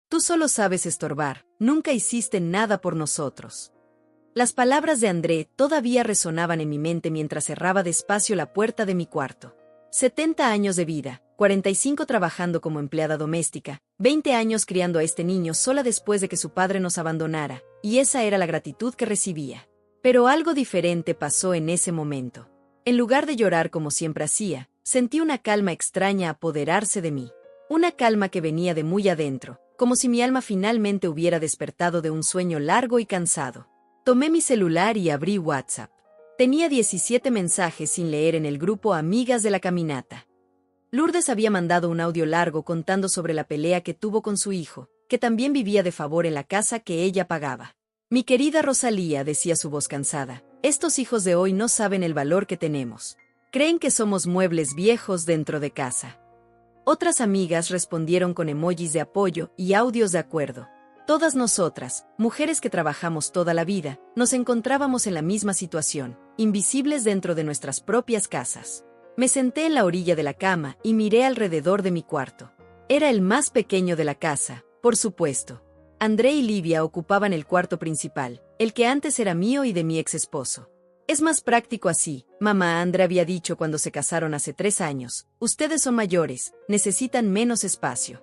Tú solo sabes estorbar, nunca hiciste nada por nosotros. Las palabras de André todavía resonaban en mi mente mientras cerraba despacio la puerta de mi cuarto. 70 años de vida, 45 trabajando como empleada doméstica, 20 años criando a este niño sola después de que su padre nos abandonara, y esa era la gratitud que recibía. Pero algo diferente pasó en ese momento. En lugar de llorar como siempre hacía, sentí una calma extraña apoderarse de mí. Una calma que venía de muy adentro, como si mi alma finalmente hubiera despertado de un sueño largo y cansado. Tomé mi celular y abrí WhatsApp. Tenía 17 mensajes sin leer en el grupo Amigas de la Caminata. Lourdes había mandado un audio largo contando sobre la pelea que tuvo con su hijo, que también vivía de favor en la casa que ella pagaba. Mi querida Rosalía, decía su voz cansada, estos hijos de hoy no saben el valor que tenemos. Creen que somos muebles viejos dentro de casa. Otras amigas respondieron con emojis de apoyo y audios de acuerdo. Todas nosotras, mujeres que trabajamos toda la vida, nos encontrábamos en la misma situación, invisibles dentro de nuestras propias casas. Me senté en la orilla de la cama y miré alrededor de mi cuarto. Era el más pequeño de la casa, por supuesto. André y Livia ocupaban el cuarto principal, el que antes era mío y de mi ex esposo. Es más práctico así, mamá. André había dicho cuando se casaron hace 3 años. Ustedes son mayores, necesitan menos espacio.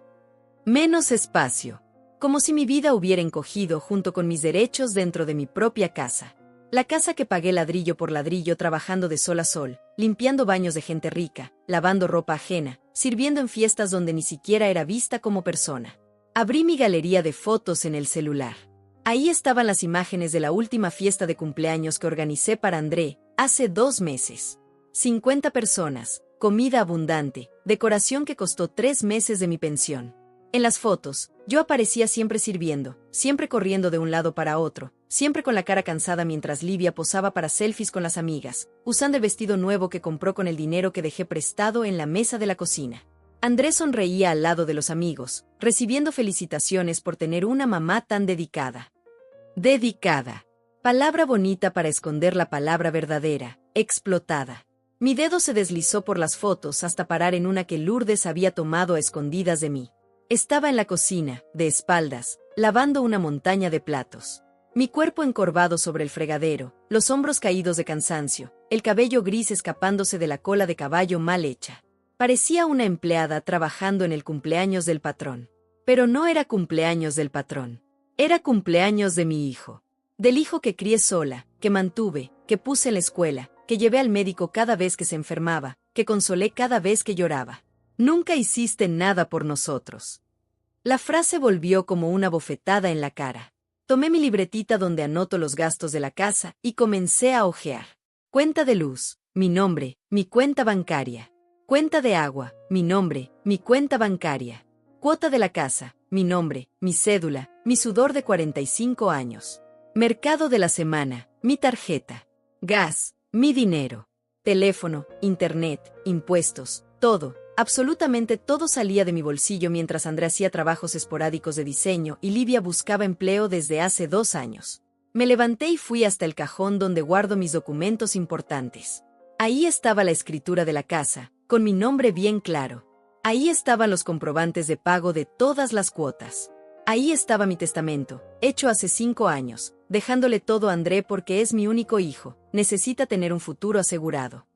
Menos espacio. Como si mi vida hubiera encogido junto con mis derechos dentro de mi propia casa. La casa que pagué ladrillo por ladrillo trabajando de sol a sol, limpiando baños de gente rica, lavando ropa ajena, sirviendo en fiestas donde ni siquiera era vista como persona. Abrí mi galería de fotos en el celular. Ahí estaban las imágenes de la última fiesta de cumpleaños que organicé para André, hace 2 meses. 50 personas, comida abundante, decoración que costó 3 meses de mi pensión. En las fotos, yo aparecía siempre sirviendo, siempre corriendo de un lado para otro, siempre con la cara cansada mientras Livia posaba para selfies con las amigas, usando el vestido nuevo que compró con el dinero que dejé prestado en la mesa de la cocina. André sonreía al lado de los amigos, recibiendo felicitaciones por tener una mamá tan dedicada. Dedicada. Palabra bonita para esconder la palabra verdadera, explotada. Mi dedo se deslizó por las fotos hasta parar en una que Lourdes había tomado a escondidas de mí. Estaba en la cocina, de espaldas, lavando una montaña de platos. Mi cuerpo encorvado sobre el fregadero, los hombros caídos de cansancio, el cabello gris escapándose de la cola de caballo mal hecha. Parecía una empleada trabajando en el cumpleaños del patrón. Pero no era cumpleaños del patrón. Era cumpleaños de mi hijo. Del hijo que crié sola, que mantuve, que puse en la escuela, que llevé al médico cada vez que se enfermaba, que consolé cada vez que lloraba. Nunca hiciste nada por nosotros. La frase volvió como una bofetada en la cara. Tomé mi libretita donde anoto los gastos de la casa y comencé a hojear. Cuenta de luz, mi nombre, mi cuenta bancaria. Cuenta de agua, mi nombre, mi cuenta bancaria. Cuota de la casa, mi nombre, mi cédula, mi sudor de 45 años. Mercado de la semana, mi tarjeta. Gas, mi dinero. Teléfono, internet, impuestos, todo. Absolutamente todo salía de mi bolsillo mientras André hacía trabajos esporádicos de diseño y Livia buscaba empleo desde hace 2 años. Me levanté y fui hasta el cajón donde guardo mis documentos importantes. Ahí estaba la escritura de la casa, con mi nombre bien claro. Ahí estaban los comprobantes de pago de todas las cuotas. Ahí estaba mi testamento, hecho hace 5 años, dejándole todo a André porque es mi único hijo, necesita tener un futuro asegurado.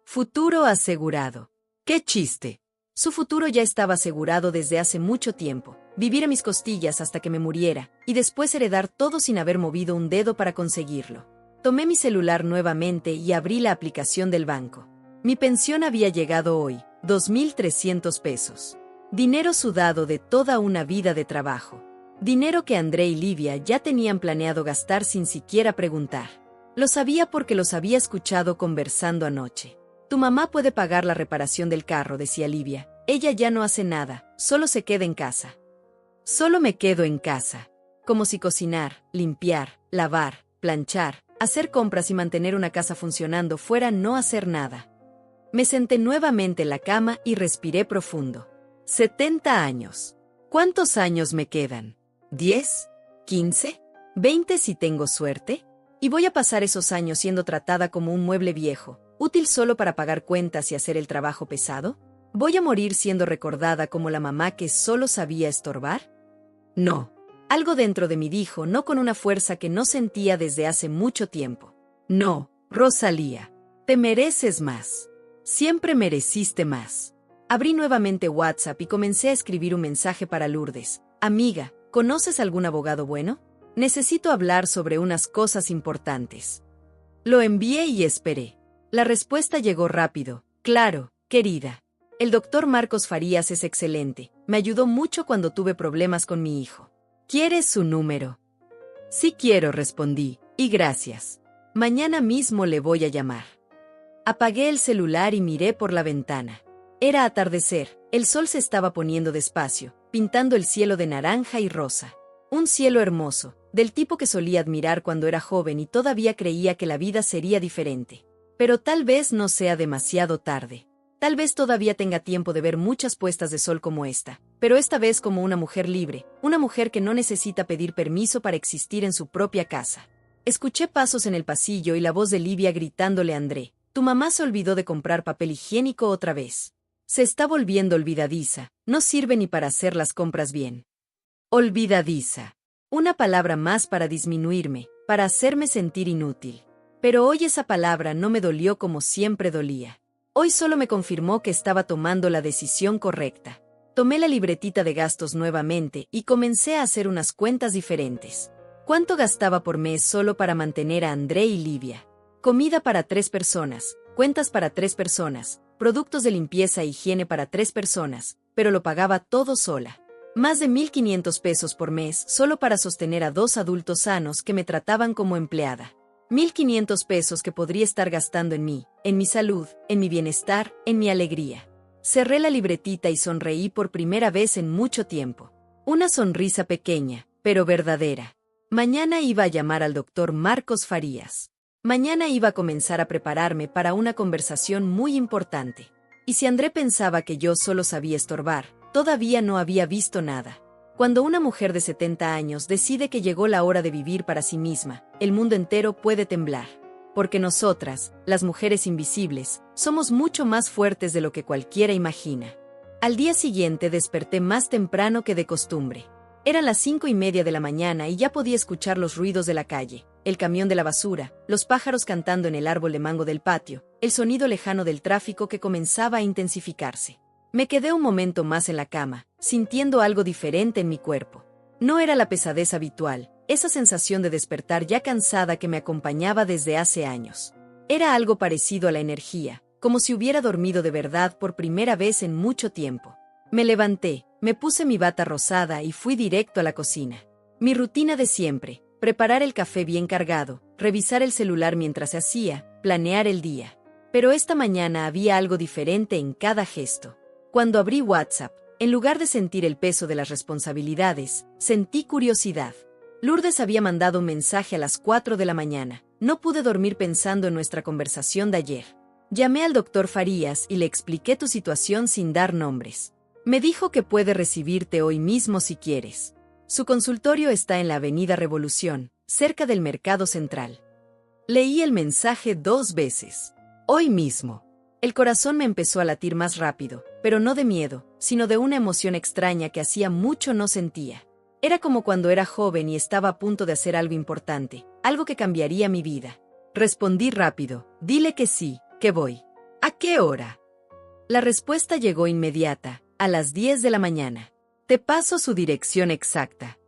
Futuro asegurado. ¡Qué chiste! Su futuro ya estaba asegurado desde hace mucho tiempo, vivir a mis costillas hasta que me muriera, y después heredar todo sin haber movido un dedo para conseguirlo. Tomé mi celular nuevamente y abrí la aplicación del banco. Mi pensión había llegado hoy, 2.300 pesos. Dinero sudado de toda una vida de trabajo. Dinero que André y Livia ya tenían planeado gastar sin siquiera preguntar. Lo sabía porque los había escuchado conversando anoche. Tu mamá puede pagar la reparación del carro, decía Livia. Ella ya no hace nada, solo se queda en casa. Solo me quedo en casa. Como si cocinar, limpiar, lavar, planchar, hacer compras y mantener una casa funcionando fuera no hacer nada. Me senté nuevamente en la cama y respiré profundo. 70 años. ¿Cuántos años me quedan? ¿10? ¿15? ¿20 si tengo suerte? Y voy a pasar esos años siendo tratada como un mueble viejo, útil solo para pagar cuentas y hacer el trabajo pesado. ¿Voy a morir siendo recordada como la mamá que solo sabía estorbar? No. Algo dentro de mí dijo no con una fuerza que no sentía desde hace mucho tiempo. No, Rosalía. Te mereces más. Siempre mereciste más. Abrí nuevamente WhatsApp y comencé a escribir un mensaje para Lourdes. Amiga, ¿conoces algún abogado bueno? Necesito hablar sobre unas cosas importantes. Lo envié y esperé. La respuesta llegó rápido. Claro, querida. El doctor Marcos Farías es excelente. Me ayudó mucho cuando tuve problemas con mi hijo. ¿Quieres su número? Sí quiero, respondí. Y gracias. Mañana mismo le voy a llamar. Apagué el celular y miré por la ventana. Era atardecer, el sol se estaba poniendo despacio, pintando el cielo de naranja y rosa. Un cielo hermoso, del tipo que solía admirar cuando era joven y todavía creía que la vida sería diferente. Pero tal vez no sea demasiado tarde. Tal vez todavía tenga tiempo de ver muchas puestas de sol como esta, pero esta vez como una mujer libre, una mujer que no necesita pedir permiso para existir en su propia casa. Escuché pasos en el pasillo y la voz de Livia gritándole a André: «Tu mamá se olvidó de comprar papel higiénico otra vez. Se está volviendo olvidadiza, no sirve ni para hacer las compras bien». Olvidadiza. Una palabra más para disminuirme, para hacerme sentir inútil. Pero hoy esa palabra no me dolió como siempre dolía. Hoy solo me confirmó que estaba tomando la decisión correcta. Tomé la libretita de gastos nuevamente y comencé a hacer unas cuentas diferentes. ¿Cuánto gastaba por mes solo para mantener a André y Livia? Comida para 3 personas, cuentas para 3 personas, productos de limpieza e higiene para 3 personas, pero lo pagaba todo sola. Más de 1.500 pesos por mes solo para sostener a 2 adultos sanos que me trataban como empleada. 1.500 pesos que podría estar gastando en mí, en mi salud, en mi bienestar, en mi alegría. Cerré la libretita y sonreí por primera vez en mucho tiempo. Una sonrisa pequeña, pero verdadera. Mañana iba a llamar al doctor Marcos Farías. Mañana iba a comenzar a prepararme para una conversación muy importante. Y si André pensaba que yo solo sabía estorbar, todavía no había visto nada. Cuando una mujer de 70 años decide que llegó la hora de vivir para sí misma, el mundo entero puede temblar. Porque nosotras, las mujeres invisibles, somos mucho más fuertes de lo que cualquiera imagina. Al día siguiente desperté más temprano que de costumbre. Eran las 5:30 de la mañana y ya podía escuchar los ruidos de la calle, el camión de la basura, los pájaros cantando en el árbol de mango del patio, el sonido lejano del tráfico que comenzaba a intensificarse. Me quedé un momento más en la cama, sintiendo algo diferente en mi cuerpo. No era la pesadez habitual, esa sensación de despertar ya cansada que me acompañaba desde hace años. Era algo parecido a la energía, como si hubiera dormido de verdad por primera vez en mucho tiempo. Me levanté, me puse mi bata rosada y fui directo a la cocina. Mi rutina de siempre: preparar el café bien cargado, revisar el celular mientras se hacía, planear el día. Pero esta mañana había algo diferente en cada gesto. Cuando abrí WhatsApp, en lugar de sentir el peso de las responsabilidades, sentí curiosidad. Lourdes había mandado un mensaje a las 4 de la mañana. No pude dormir pensando en nuestra conversación de ayer. Llamé al doctor Farías y le expliqué tu situación sin dar nombres. Me dijo que puede recibirte hoy mismo si quieres. Su consultorio está en la Avenida Revolución, cerca del Mercado Central. Leí el mensaje 2 veces. Hoy mismo. El corazón me empezó a latir más rápido, pero no de miedo, sino de una emoción extraña que hacía mucho no sentía. Era como cuando era joven y estaba a punto de hacer algo importante, algo que cambiaría mi vida. Respondí rápido: dile que sí, que voy. ¿A qué hora? La respuesta llegó inmediata: a las 10 de la mañana. Te paso su dirección exacta.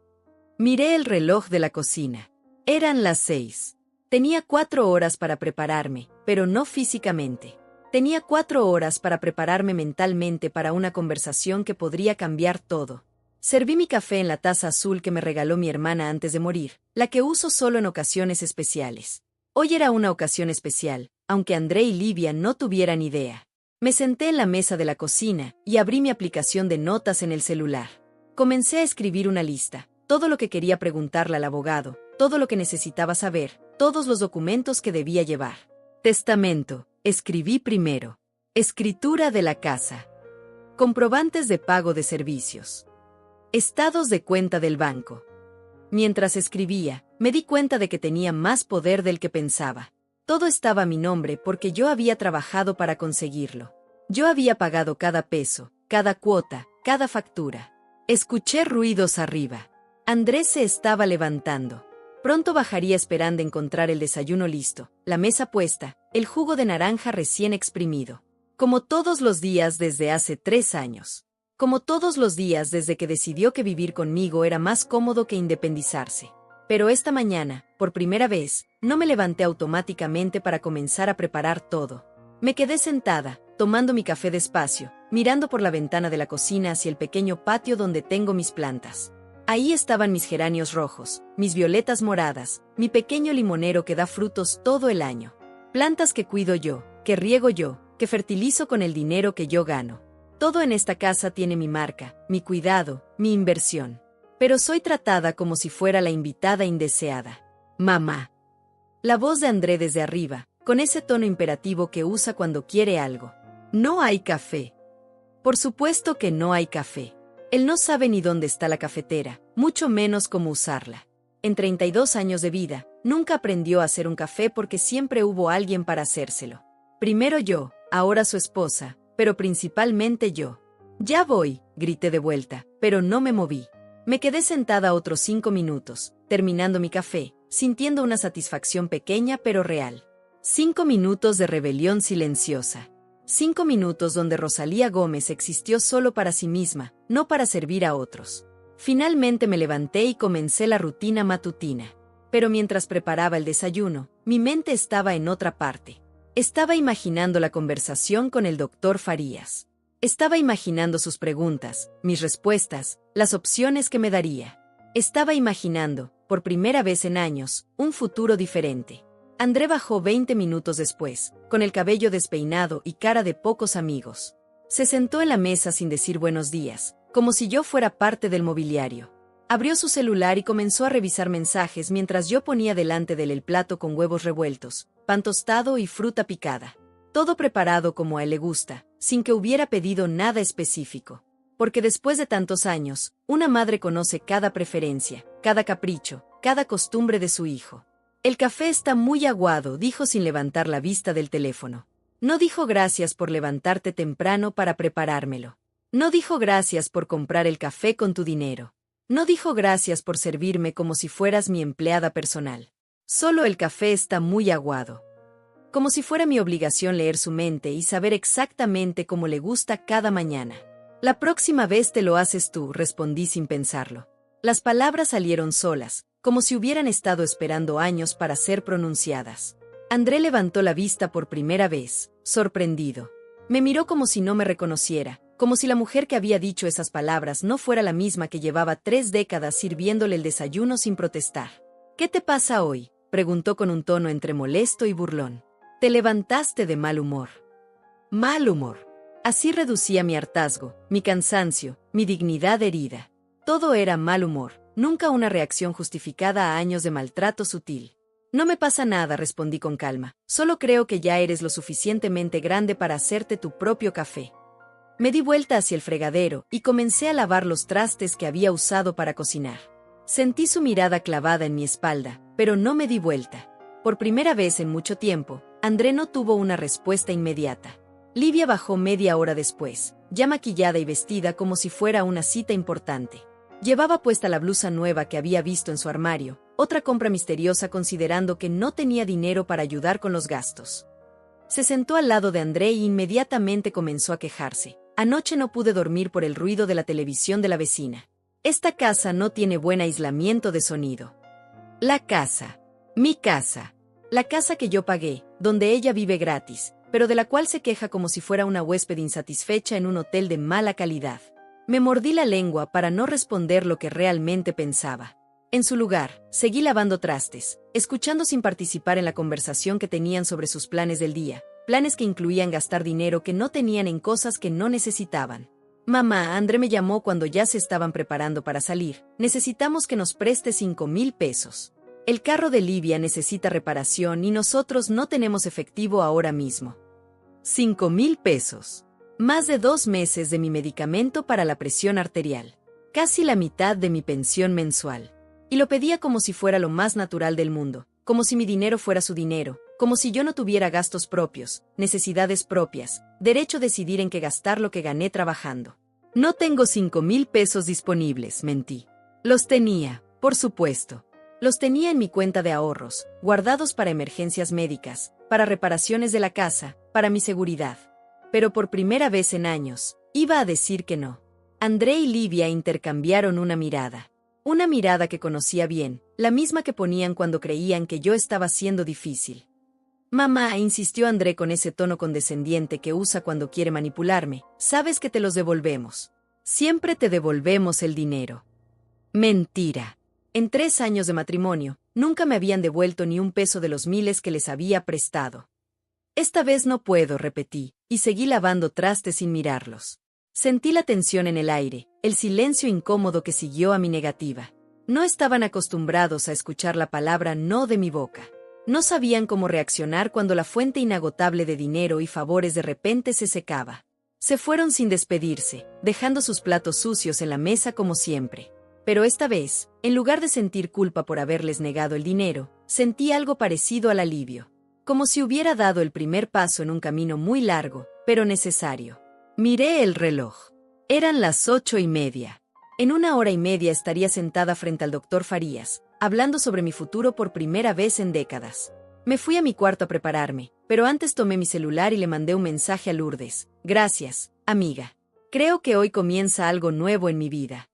Miré el reloj de la cocina. Eran las 6. Tenía 4 horas para prepararme, pero no físicamente. Tenía 4 horas para prepararme mentalmente para una conversación que podría cambiar todo. Serví mi café en la taza azul que me regaló mi hermana antes de morir, la que uso solo en ocasiones especiales. Hoy era una ocasión especial, aunque André y Livia no tuvieran idea. Me senté en la mesa de la cocina y abrí mi aplicación de notas en el celular. Comencé a escribir una lista, todo lo que quería preguntarle al abogado, todo lo que necesitaba saber, todos los documentos que debía llevar. Testamento. Escribí primero. Escritura de la casa. Comprobantes de pago de servicios. Estados de cuenta del banco. Mientras escribía, me di cuenta de que tenía más poder del que pensaba. Todo estaba a mi nombre porque yo había trabajado para conseguirlo. Yo había pagado cada peso, cada cuota, cada factura. Escuché ruidos arriba. Andrés se estaba levantando. Pronto bajaría esperando encontrar el desayuno listo, la mesa puesta, el jugo de naranja recién exprimido. Como todos los días desde hace 3 años. Como todos los días desde que decidió que vivir conmigo era más cómodo que independizarse. Pero esta mañana, por primera vez, no me levanté automáticamente para comenzar a preparar todo. Me quedé sentada, tomando mi café despacio, mirando por la ventana de la cocina hacia el pequeño patio donde tengo mis plantas. Ahí estaban mis geranios rojos, mis violetas moradas, mi pequeño limonero que da frutos todo el año. Plantas que cuido yo, que riego yo, que fertilizo con el dinero que yo gano. Todo en esta casa tiene mi marca, mi cuidado, mi inversión. Pero soy tratada como si fuera la invitada indeseada. Mamá. La voz de André desde arriba, con ese tono imperativo que usa cuando quiere algo. No hay café. Por supuesto que no hay café. Él no sabe ni dónde está la cafetera, mucho menos cómo usarla. En 32 años de vida, nunca aprendió a hacer un café porque siempre hubo alguien para hacérselo. Primero yo, ahora su esposa, pero principalmente yo. Ya voy, grité de vuelta, pero no me moví. Me quedé sentada otros 5 minutos, terminando mi café, sintiendo una satisfacción pequeña pero real. 5 minutos de rebelión silenciosa. 5 minutos donde Rosalía Gómez existió solo para sí misma, no para servir a otros. Finalmente me levanté y comencé la rutina matutina. Pero mientras preparaba el desayuno, mi mente estaba en otra parte. Estaba imaginando la conversación con el doctor Farías. Estaba imaginando sus preguntas, mis respuestas, las opciones que me daría. Estaba imaginando, por primera vez en años, un futuro diferente. André bajó 20 minutos después, con el cabello despeinado y cara de pocos amigos. Se sentó en la mesa sin decir buenos días, como si yo fuera parte del mobiliario. Abrió su celular y comenzó a revisar mensajes mientras yo ponía delante de él el plato con huevos revueltos, pan tostado y fruta picada. Todo preparado como a él le gusta, sin que hubiera pedido nada específico. Porque después de tantos años, una madre conoce cada preferencia, cada capricho, cada costumbre de su hijo. El café está muy aguado, dijo sin levantar la vista del teléfono. No dijo gracias por levantarte temprano para preparármelo. No dijo gracias por comprar el café con tu dinero. No dijo gracias por servirme como si fueras mi empleada personal. Solo el café está muy aguado. Como si fuera mi obligación leer su mente y saber exactamente cómo le gusta cada mañana. La próxima vez te lo haces tú, respondí sin pensarlo. Las palabras salieron solas, como si hubieran estado esperando años para ser pronunciadas. André levantó la vista por primera vez, sorprendido. Me miró como si no me reconociera, como si la mujer que había dicho esas palabras no fuera la misma que llevaba 3 décadas sirviéndole el desayuno sin protestar. ¿Qué te pasa hoy?, preguntó con un tono entre molesto y burlón. Te levantaste de mal humor. Mal humor. Así reducía mi hartazgo, mi cansancio, mi dignidad herida. Todo era mal humor, nunca una reacción justificada a años de maltrato sutil. No me pasa nada, respondí con calma, solo creo que ya eres lo suficientemente grande para hacerte tu propio café. Me di vuelta hacia el fregadero y comencé a lavar los trastes que había usado para cocinar. Sentí su mirada clavada en mi espalda, pero no me di vuelta. Por primera vez en mucho tiempo, André no tuvo una respuesta inmediata. Livia bajó media hora después, ya maquillada y vestida como si fuera una cita importante. Llevaba puesta la blusa nueva que había visto en su armario, otra compra misteriosa considerando que no tenía dinero para ayudar con los gastos. Se sentó al lado de André e inmediatamente comenzó a quejarse. Anoche no pude dormir por el ruido de la televisión de la vecina. Esta casa no tiene buen aislamiento de sonido. La casa. Mi casa. La casa que yo pagué, donde ella vive gratis, pero de la cual se queja como si fuera una huésped insatisfecha en un hotel de mala calidad. Me mordí la lengua para no responder lo que realmente pensaba. En su lugar, seguí lavando trastes, escuchando sin participar en la conversación que tenían sobre sus planes del día, planes que incluían gastar dinero que no tenían en cosas que no necesitaban. Mamá, André me llamó cuando ya se estaban preparando para salir. Necesitamos que nos preste 5,000 pesos. El carro de Livia necesita reparación y nosotros no tenemos efectivo ahora mismo. 5,000 pesos. Más de 2 meses de mi medicamento para la presión arterial. Casi la mitad de mi pensión mensual. Y lo pedía como si fuera lo más natural del mundo, como si mi dinero fuera su dinero, como si yo no tuviera gastos propios, necesidades propias, derecho a decidir en qué gastar lo que gané trabajando. No tengo 5,000 pesos disponibles, mentí. Los tenía, por supuesto. Los tenía en mi cuenta de ahorros, guardados para emergencias médicas, para reparaciones de la casa, para mi seguridad. Pero por primera vez en años, iba a decir que no. André y Livia intercambiaron una mirada. Una mirada que conocía bien, la misma que ponían cuando creían que yo estaba siendo difícil. Mamá, insistió André con ese tono condescendiente que usa cuando quiere manipularme, sabes que te los devolvemos. Siempre te devolvemos el dinero. Mentira. En 3 años de matrimonio, nunca me habían devuelto ni un peso de los miles que les había prestado. Esta vez no puedo, repetí, y seguí lavando trastes sin mirarlos. Sentí la tensión en el aire, el silencio incómodo que siguió a mi negativa. No estaban acostumbrados a escuchar la palabra no de mi boca. No sabían cómo reaccionar cuando la fuente inagotable de dinero y favores de repente se secaba. Se fueron sin despedirse, dejando sus platos sucios en la mesa como siempre. Pero esta vez, en lugar de sentir culpa por haberles negado el dinero, sentí algo parecido al alivio. Como si hubiera dado el primer paso en un camino muy largo, pero necesario. Miré el reloj. Eran las 8:30. En 1 hora y media estaría sentada frente al doctor Farías, hablando sobre mi futuro por primera vez en décadas. Me fui a mi cuarto a prepararme, pero antes tomé mi celular y le mandé un mensaje a Lourdes. Gracias, amiga. Creo que hoy comienza algo nuevo en mi vida.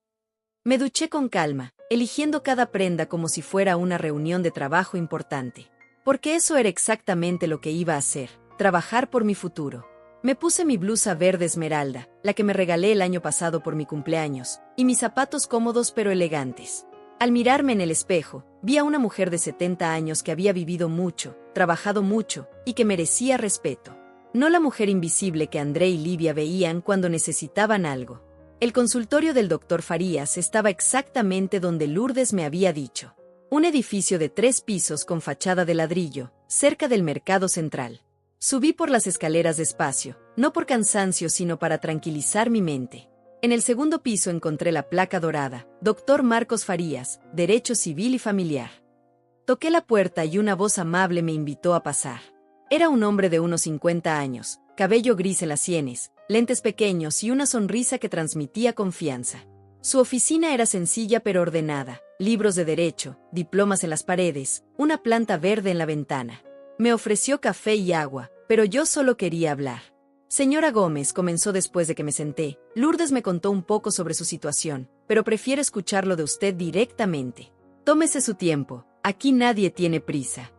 Me duché con calma, eligiendo cada prenda como si fuera una reunión de trabajo importante. Porque eso era exactamente lo que iba a hacer, trabajar por mi futuro. Me puse mi blusa verde esmeralda, la que me regalé el año pasado por mi cumpleaños, y mis zapatos cómodos pero elegantes. Al mirarme en el espejo, vi a una mujer de 70 años que había vivido mucho, trabajado mucho, y que merecía respeto. No la mujer invisible que André y Livia veían cuando necesitaban algo. El consultorio del doctor Farías estaba exactamente donde Lourdes me había dicho. Un edificio de 3 pisos con fachada de ladrillo, cerca del mercado central. Subí por las escaleras despacio, no por cansancio sino para tranquilizar mi mente. En el segundo piso encontré la placa dorada, Dr. Marcos Farías, Derecho Civil y Familiar. Toqué la puerta y una voz amable me invitó a pasar. Era un hombre de unos 50 años, cabello gris en las sienes, lentes pequeños y una sonrisa que transmitía confianza. Su oficina era sencilla pero ordenada, libros de derecho, diplomas en las paredes, una planta verde en la ventana. Me ofreció café y agua, pero yo solo quería hablar. Señora Gómez, comenzó después de que me senté, Lourdes me contó un poco sobre su situación, pero prefiero escucharlo de usted directamente. Tómese su tiempo, aquí nadie tiene prisa.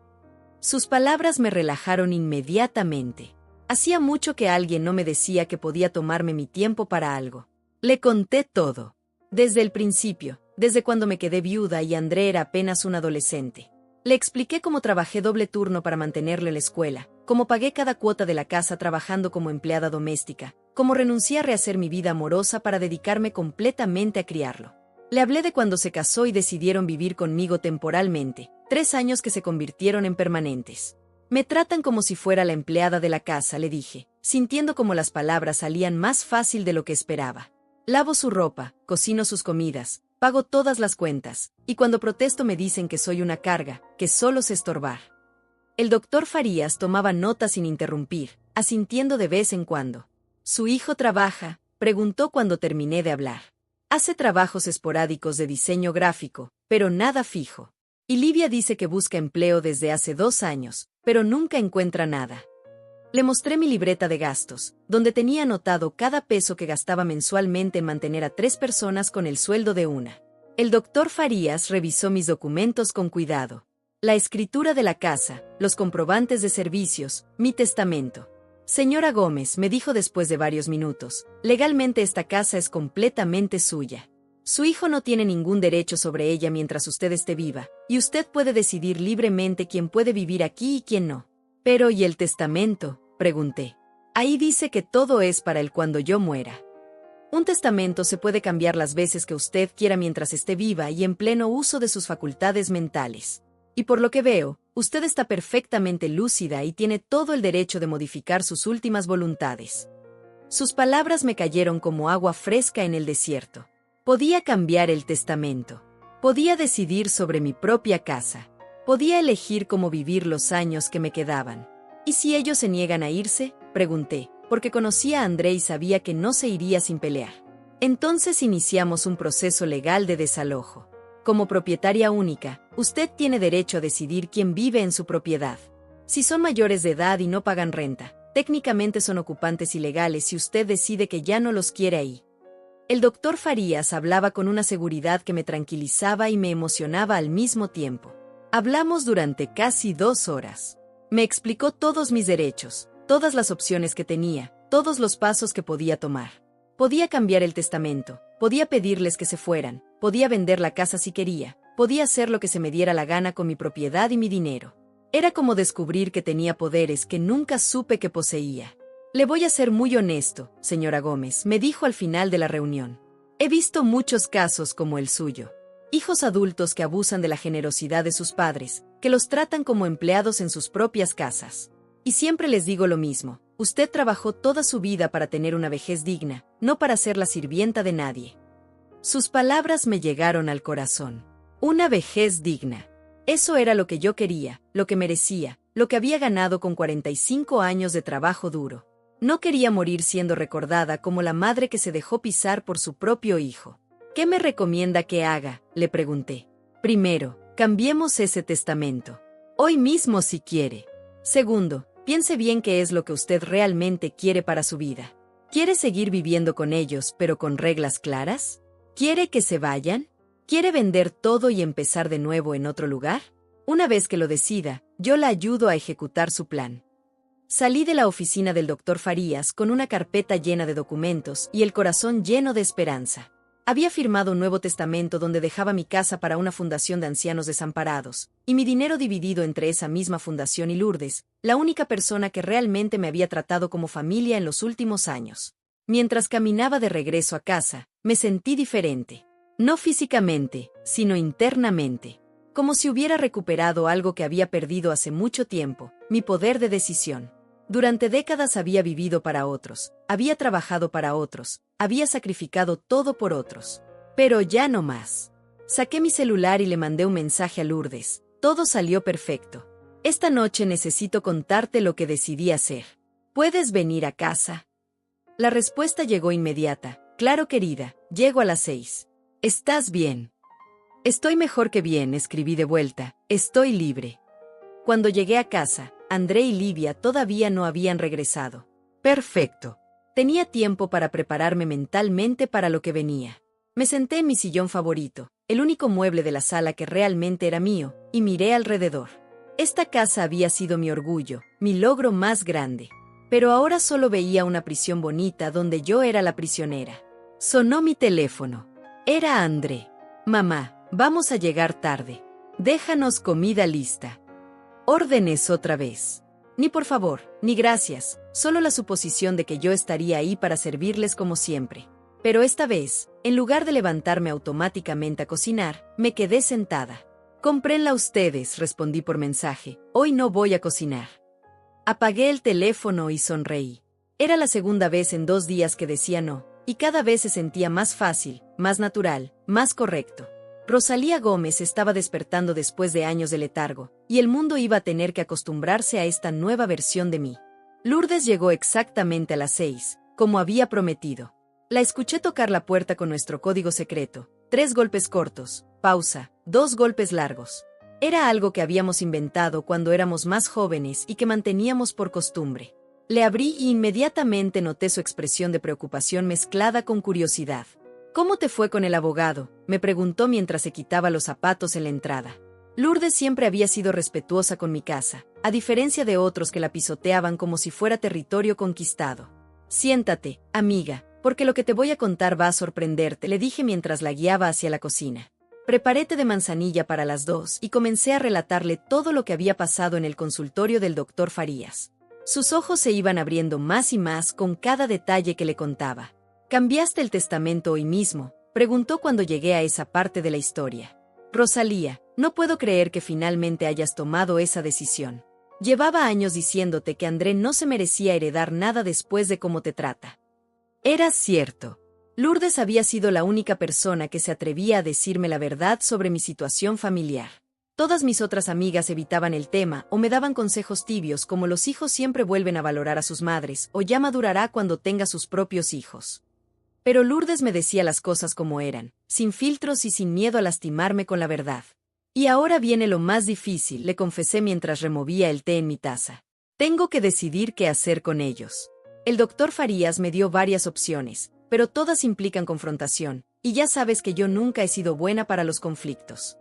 Sus palabras me relajaron inmediatamente. Hacía mucho que alguien no me decía que podía tomarme mi tiempo para algo. Le conté todo. Desde el principio, desde cuando me quedé viuda y André era apenas un adolescente. Le expliqué cómo trabajé doble turno para mantenerlo en la escuela, cómo pagué cada cuota de la casa trabajando como empleada doméstica, cómo renuncié a rehacer mi vida amorosa para dedicarme completamente a criarlo. Le hablé de cuando se casó y decidieron vivir conmigo temporalmente, 3 años que se convirtieron en permanentes. Me tratan como si fuera la empleada de la casa, le dije, sintiendo como las palabras salían más fácil de lo que esperaba. Lavo su ropa, cocino sus comidas, pago todas las cuentas, y cuando protesto me dicen que soy una carga, que solo sé estorbar. El doctor Farías tomaba notas sin interrumpir, asintiendo de vez en cuando. ¿Su hijo trabaja?, preguntó cuando terminé de hablar. Hace trabajos esporádicos de diseño gráfico, pero nada fijo. Y Livia dice que busca empleo desde hace 2 años, pero nunca encuentra nada. Le mostré mi libreta de gastos, donde tenía anotado cada peso que gastaba mensualmente en mantener a 3 personas con el sueldo de una. El doctor Farías revisó mis documentos con cuidado. La escritura de la casa, los comprobantes de servicios, mi testamento. Señora Gómez, me dijo después de varios minutos, legalmente esta casa es completamente suya. Su hijo no tiene ningún derecho sobre ella mientras usted esté viva, y usted puede decidir libremente quién puede vivir aquí y quién no. Pero, ¿y el testamento?, pregunté. Ahí dice que todo es para él cuando yo muera. Un testamento se puede cambiar las veces que usted quiera mientras esté viva y en pleno uso de sus facultades mentales. Y por lo que veo, usted está perfectamente lúcida y tiene todo el derecho de modificar sus últimas voluntades. Sus palabras me cayeron como agua fresca en el desierto. Podía cambiar el testamento. Podía decidir sobre mi propia casa. Podía elegir cómo vivir los años que me quedaban. ¿Y si ellos se niegan a irse?, pregunté, porque conocía a André y sabía que no se iría sin pelear. Entonces iniciamos un proceso legal de desalojo. Como propietaria única, usted tiene derecho a decidir quién vive en su propiedad. Si son mayores de edad y no pagan renta, técnicamente son ocupantes ilegales si usted decide que ya no los quiere ahí. El doctor Farías hablaba con una seguridad que me tranquilizaba y me emocionaba al mismo tiempo. Hablamos durante casi 2 horas. Me explicó todos mis derechos, todas las opciones que tenía, todos los pasos que podía tomar. Podía cambiar el testamento, podía pedirles que se fueran, podía vender la casa si quería, podía hacer lo que se me diera la gana con mi propiedad y mi dinero. Era como descubrir que tenía poderes que nunca supe que poseía. Le voy a ser muy honesto, señora Gómez, me dijo al final de la reunión. He visto muchos casos como el suyo. Hijos adultos que abusan de la generosidad de sus padres, que los tratan como empleados en sus propias casas. Y siempre les digo lo mismo, usted trabajó toda su vida para tener una vejez digna, no para ser la sirvienta de nadie. Sus palabras me llegaron al corazón. Una vejez digna. Eso era lo que yo quería, lo que merecía, lo que había ganado con 45 años de trabajo duro. No quería morir siendo recordada como la madre que se dejó pisar por su propio hijo. ¿Qué me recomienda que haga?, le pregunté. Primero, cambiemos ese testamento. Hoy mismo si quiere. Segundo, piense bien qué es lo que usted realmente quiere para su vida. ¿Quiere seguir viviendo con ellos, pero con reglas claras? ¿Quiere que se vayan? ¿Quiere vender todo y empezar de nuevo en otro lugar? Una vez que lo decida, yo la ayudo a ejecutar su plan. Salí de la oficina del doctor Farías con una carpeta llena de documentos y el corazón lleno de esperanza. Había firmado un nuevo testamento donde dejaba mi casa para una fundación de ancianos desamparados, y mi dinero dividido entre esa misma fundación y Lourdes, la única persona que realmente me había tratado como familia en los últimos años. Mientras caminaba de regreso a casa, me sentí diferente. No físicamente, sino internamente. Como si hubiera recuperado algo que había perdido hace mucho tiempo, mi poder de decisión. Durante décadas había vivido para otros, había trabajado para otros, había sacrificado todo por otros. Pero ya no más. Saqué mi celular y le mandé un mensaje a Lourdes. Todo salió perfecto. Esta noche necesito contarte lo que decidí hacer. ¿Puedes venir a casa? La respuesta llegó inmediata. Claro, querida, llego a las 6. ¿Estás bien? Estoy mejor que bien, escribí de vuelta. Estoy libre. Cuando llegué a casa, André y Livia todavía no habían regresado. Perfecto. Tenía tiempo para prepararme mentalmente para lo que venía. Me senté en mi sillón favorito, el único mueble de la sala que realmente era mío, y miré alrededor. Esta casa había sido mi orgullo, mi logro más grande. Pero ahora solo veía una prisión bonita donde yo era la prisionera. Sonó mi teléfono. Era André. Mamá, vamos a llegar tarde. Déjanos comida lista. Órdenes otra vez. Ni por favor, ni gracias, solo la suposición de que yo estaría ahí para servirles como siempre. Pero esta vez, en lugar de levantarme automáticamente a cocinar, me quedé sentada. Cómprenla ustedes, respondí por mensaje, hoy no voy a cocinar. Apagué el teléfono y sonreí. Era la segunda vez en 2 días que decía no, y cada vez se sentía más fácil, más natural, más correcto. Rosalía Gómez estaba despertando después de años de letargo, y el mundo iba a tener que acostumbrarse a esta nueva versión de mí. Lourdes llegó exactamente a las 6, como había prometido. La escuché tocar la puerta con nuestro código secreto. 3 golpes cortos, pausa, 2 golpes largos. Era algo que habíamos inventado cuando éramos más jóvenes y que manteníamos por costumbre. Le abrí y inmediatamente noté su expresión de preocupación mezclada con curiosidad. ¿Cómo te fue con el abogado?, me preguntó mientras se quitaba los zapatos en la entrada. Lourdes siempre había sido respetuosa con mi casa, a diferencia de otros que la pisoteaban como si fuera territorio conquistado. Siéntate, amiga, porque lo que te voy a contar va a sorprenderte, le dije mientras la guiaba hacia la cocina. Preparé té de manzanilla para las 2 y comencé a relatarle todo lo que había pasado en el consultorio del doctor Farías. Sus ojos se iban abriendo más y más con cada detalle que le contaba. ¿Cambiaste el testamento hoy mismo?, preguntó cuando llegué a esa parte de la historia. Rosalía, no puedo creer que finalmente hayas tomado esa decisión. Llevaba años diciéndote que André no se merecía heredar nada después de cómo te trata. Era cierto. Lourdes había sido la única persona que se atrevía a decirme la verdad sobre mi situación familiar. Todas mis otras amigas evitaban el tema o me daban consejos tibios como los hijos siempre vuelven a valorar a sus madres o ya madurará cuando tenga sus propios hijos. Pero Lourdes me decía las cosas como eran, sin filtros y sin miedo a lastimarme con la verdad. Y ahora viene lo más difícil, le confesé mientras removía el té en mi taza. Tengo que decidir qué hacer con ellos. El doctor Farías me dio varias opciones, pero todas implican confrontación, y ya sabes que yo nunca he sido buena para los conflictos.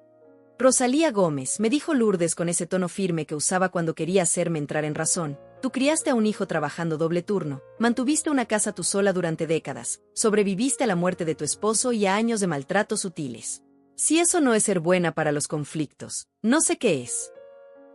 Rosalía Gómez, me dijo Lourdes con ese tono firme que usaba cuando quería hacerme entrar en razón, tú criaste a un hijo trabajando doble turno, mantuviste una casa tú sola durante décadas, sobreviviste a la muerte de tu esposo y a años de maltratos sutiles. Si eso no es ser buena para los conflictos, no sé qué es.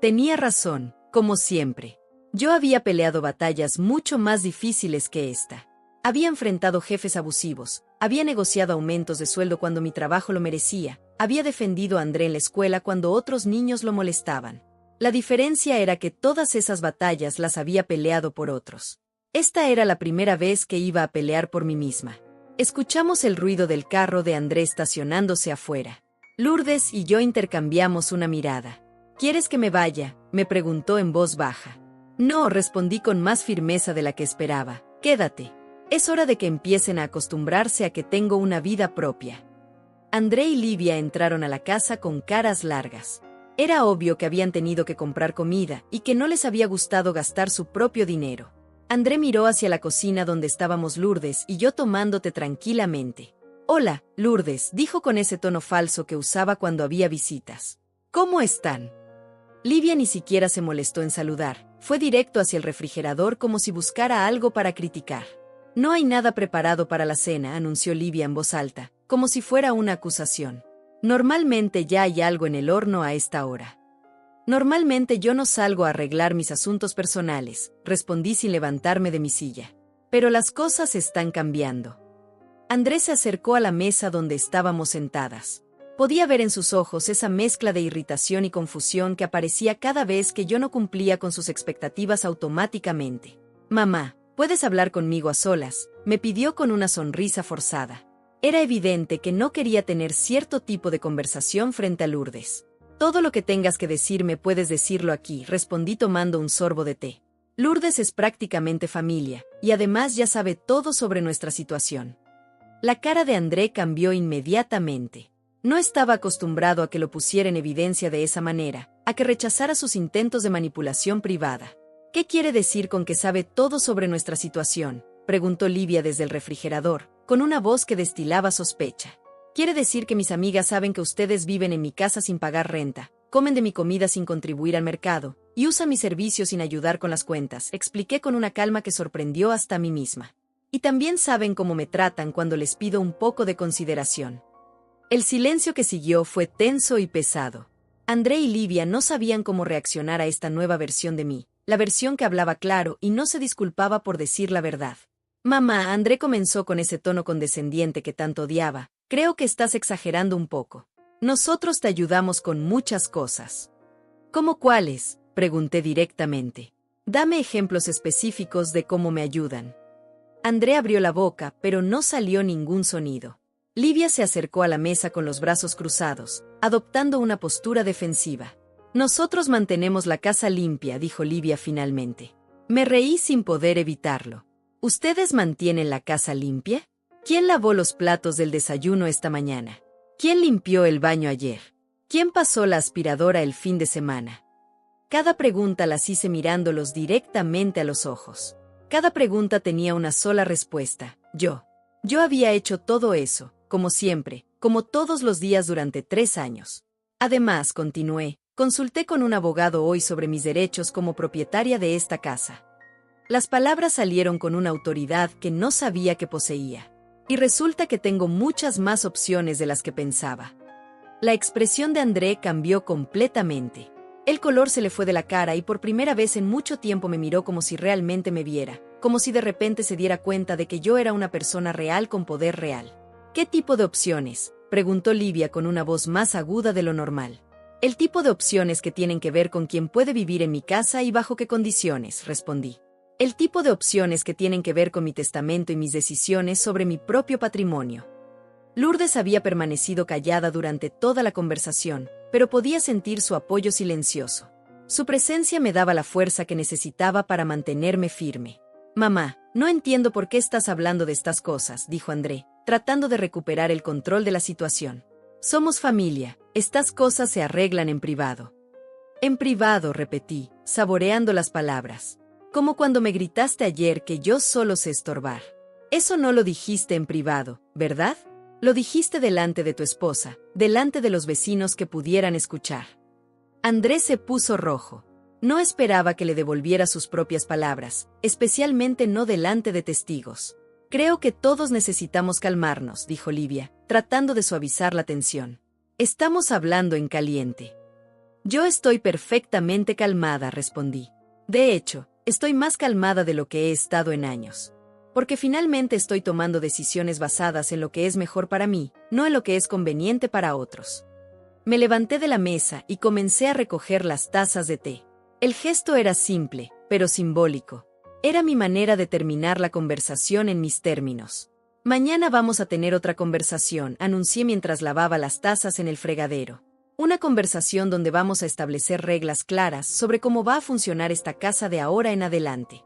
Tenía razón, como siempre. Yo había peleado batallas mucho más difíciles que esta. Había enfrentado jefes abusivos, había negociado aumentos de sueldo cuando mi trabajo lo merecía, había defendido a André en la escuela cuando otros niños lo molestaban. La diferencia era que todas esas batallas las había peleado por otros. Esta era la primera vez que iba a pelear por mí misma. Escuchamos el ruido del carro de André estacionándose afuera. Lourdes y yo intercambiamos una mirada. ¿Quieres que me vaya?, me preguntó en voz baja. No, respondí con más firmeza de la que esperaba. Quédate. Es hora de que empiecen a acostumbrarse a que tengo una vida propia. André y Livia entraron a la casa con caras largas. Era obvio que habían tenido que comprar comida y que no les había gustado gastar su propio dinero. André miró hacia la cocina donde estábamos Lourdes y yo tomándote tranquilamente. Hola, Lourdes, dijo con ese tono falso que usaba cuando había visitas. ¿Cómo están? Livia ni siquiera se molestó en saludar, fue directo hacia el refrigerador como si buscara algo para criticar. No hay nada preparado para la cena, anunció Livia en voz alta, como si fuera una acusación. Normalmente ya hay algo en el horno a esta hora. Normalmente yo no salgo a arreglar mis asuntos personales, respondí sin levantarme de mi silla. Pero las cosas están cambiando. Andrés se acercó a la mesa donde estábamos sentadas. Podía ver en sus ojos esa mezcla de irritación y confusión que aparecía cada vez que yo no cumplía con sus expectativas automáticamente. Mamá, ¿puedes hablar conmigo a solas?, me pidió con una sonrisa forzada. Era evidente que no quería tener cierto tipo de conversación frente a Lourdes. Todo lo que tengas que decirme puedes decirlo aquí, respondí tomando un sorbo de té. Lourdes es prácticamente familia, y además ya sabe todo sobre nuestra situación. La cara de André cambió inmediatamente. No estaba acostumbrado a que lo pusiera en evidencia de esa manera, a que rechazara sus intentos de manipulación privada. ¿Qué quiere decir con que sabe todo sobre nuestra situación?, preguntó Livia desde el refrigerador, con una voz que destilaba sospecha. Quiere decir que mis amigas saben que ustedes viven en mi casa sin pagar renta, comen de mi comida sin contribuir al mercado, y usan mis servicios sin ayudar con las cuentas, expliqué con una calma que sorprendió hasta a mí misma. Y también saben cómo me tratan cuando les pido un poco de consideración. El silencio que siguió fue tenso y pesado. André y Livia no sabían cómo reaccionar a esta nueva versión de mí, la versión que hablaba claro y no se disculpaba por decir la verdad. Mamá, André comenzó con ese tono condescendiente que tanto odiaba, creo que estás exagerando un poco. Nosotros te ayudamos con muchas cosas. ¿Cómo cuáles?, pregunté directamente. Dame ejemplos específicos de cómo me ayudan. André abrió la boca, pero no salió ningún sonido. Livia se acercó a la mesa con los brazos cruzados, adoptando una postura defensiva. Nosotros mantenemos la casa limpia, dijo Livia finalmente. Me reí sin poder evitarlo. ¿Ustedes mantienen la casa limpia? ¿Quién lavó los platos del desayuno esta mañana? ¿Quién limpió el baño ayer? ¿Quién pasó la aspiradora el fin de semana? Cada pregunta las hice mirándolos directamente a los ojos. Cada pregunta tenía una sola respuesta, yo. Yo había hecho todo eso, como siempre, como todos los días durante 3 años. Además, continué, consulté con un abogado hoy sobre mis derechos como propietaria de esta casa. Las palabras salieron con una autoridad que no sabía que poseía. Y resulta que tengo muchas más opciones de las que pensaba. La expresión de André cambió completamente. El color se le fue de la cara y por primera vez en mucho tiempo me miró como si realmente me viera, como si de repente se diera cuenta de que yo era una persona real con poder real. ¿Qué tipo de opciones?, preguntó Livia con una voz más aguda de lo normal. El tipo de opciones que tienen que ver con quién puede vivir en mi casa y bajo qué condiciones, respondí. El tipo de opciones que tienen que ver con mi testamento y mis decisiones sobre mi propio patrimonio. Lourdes había permanecido callada durante toda la conversación, pero podía sentir su apoyo silencioso. Su presencia me daba la fuerza que necesitaba para mantenerme firme. Mamá, no entiendo por qué estás hablando de estas cosas, dijo André, tratando de recuperar el control de la situación. Somos familia, estas cosas se arreglan en privado. En privado, repetí, saboreando las palabras. Como cuando me gritaste ayer que yo solo sé estorbar. Eso no lo dijiste en privado, ¿verdad? Lo dijiste delante de tu esposa, delante de los vecinos que pudieran escuchar. Andrés se puso rojo. No esperaba que le devolviera sus propias palabras, especialmente no delante de testigos. Creo que todos necesitamos calmarnos, dijo Livia, tratando de suavizar la tensión. Estamos hablando en caliente. Yo estoy perfectamente calmada, respondí. De hecho, estoy más calmada de lo que he estado en años. Porque finalmente estoy tomando decisiones basadas en lo que es mejor para mí, no en lo que es conveniente para otros. Me levanté de la mesa y comencé a recoger las tazas de té. El gesto era simple, pero simbólico. Era mi manera de terminar la conversación en mis términos. Mañana vamos a tener otra conversación, anuncié mientras lavaba las tazas en el fregadero. Una conversación donde vamos a establecer reglas claras sobre cómo va a funcionar esta casa de ahora en adelante.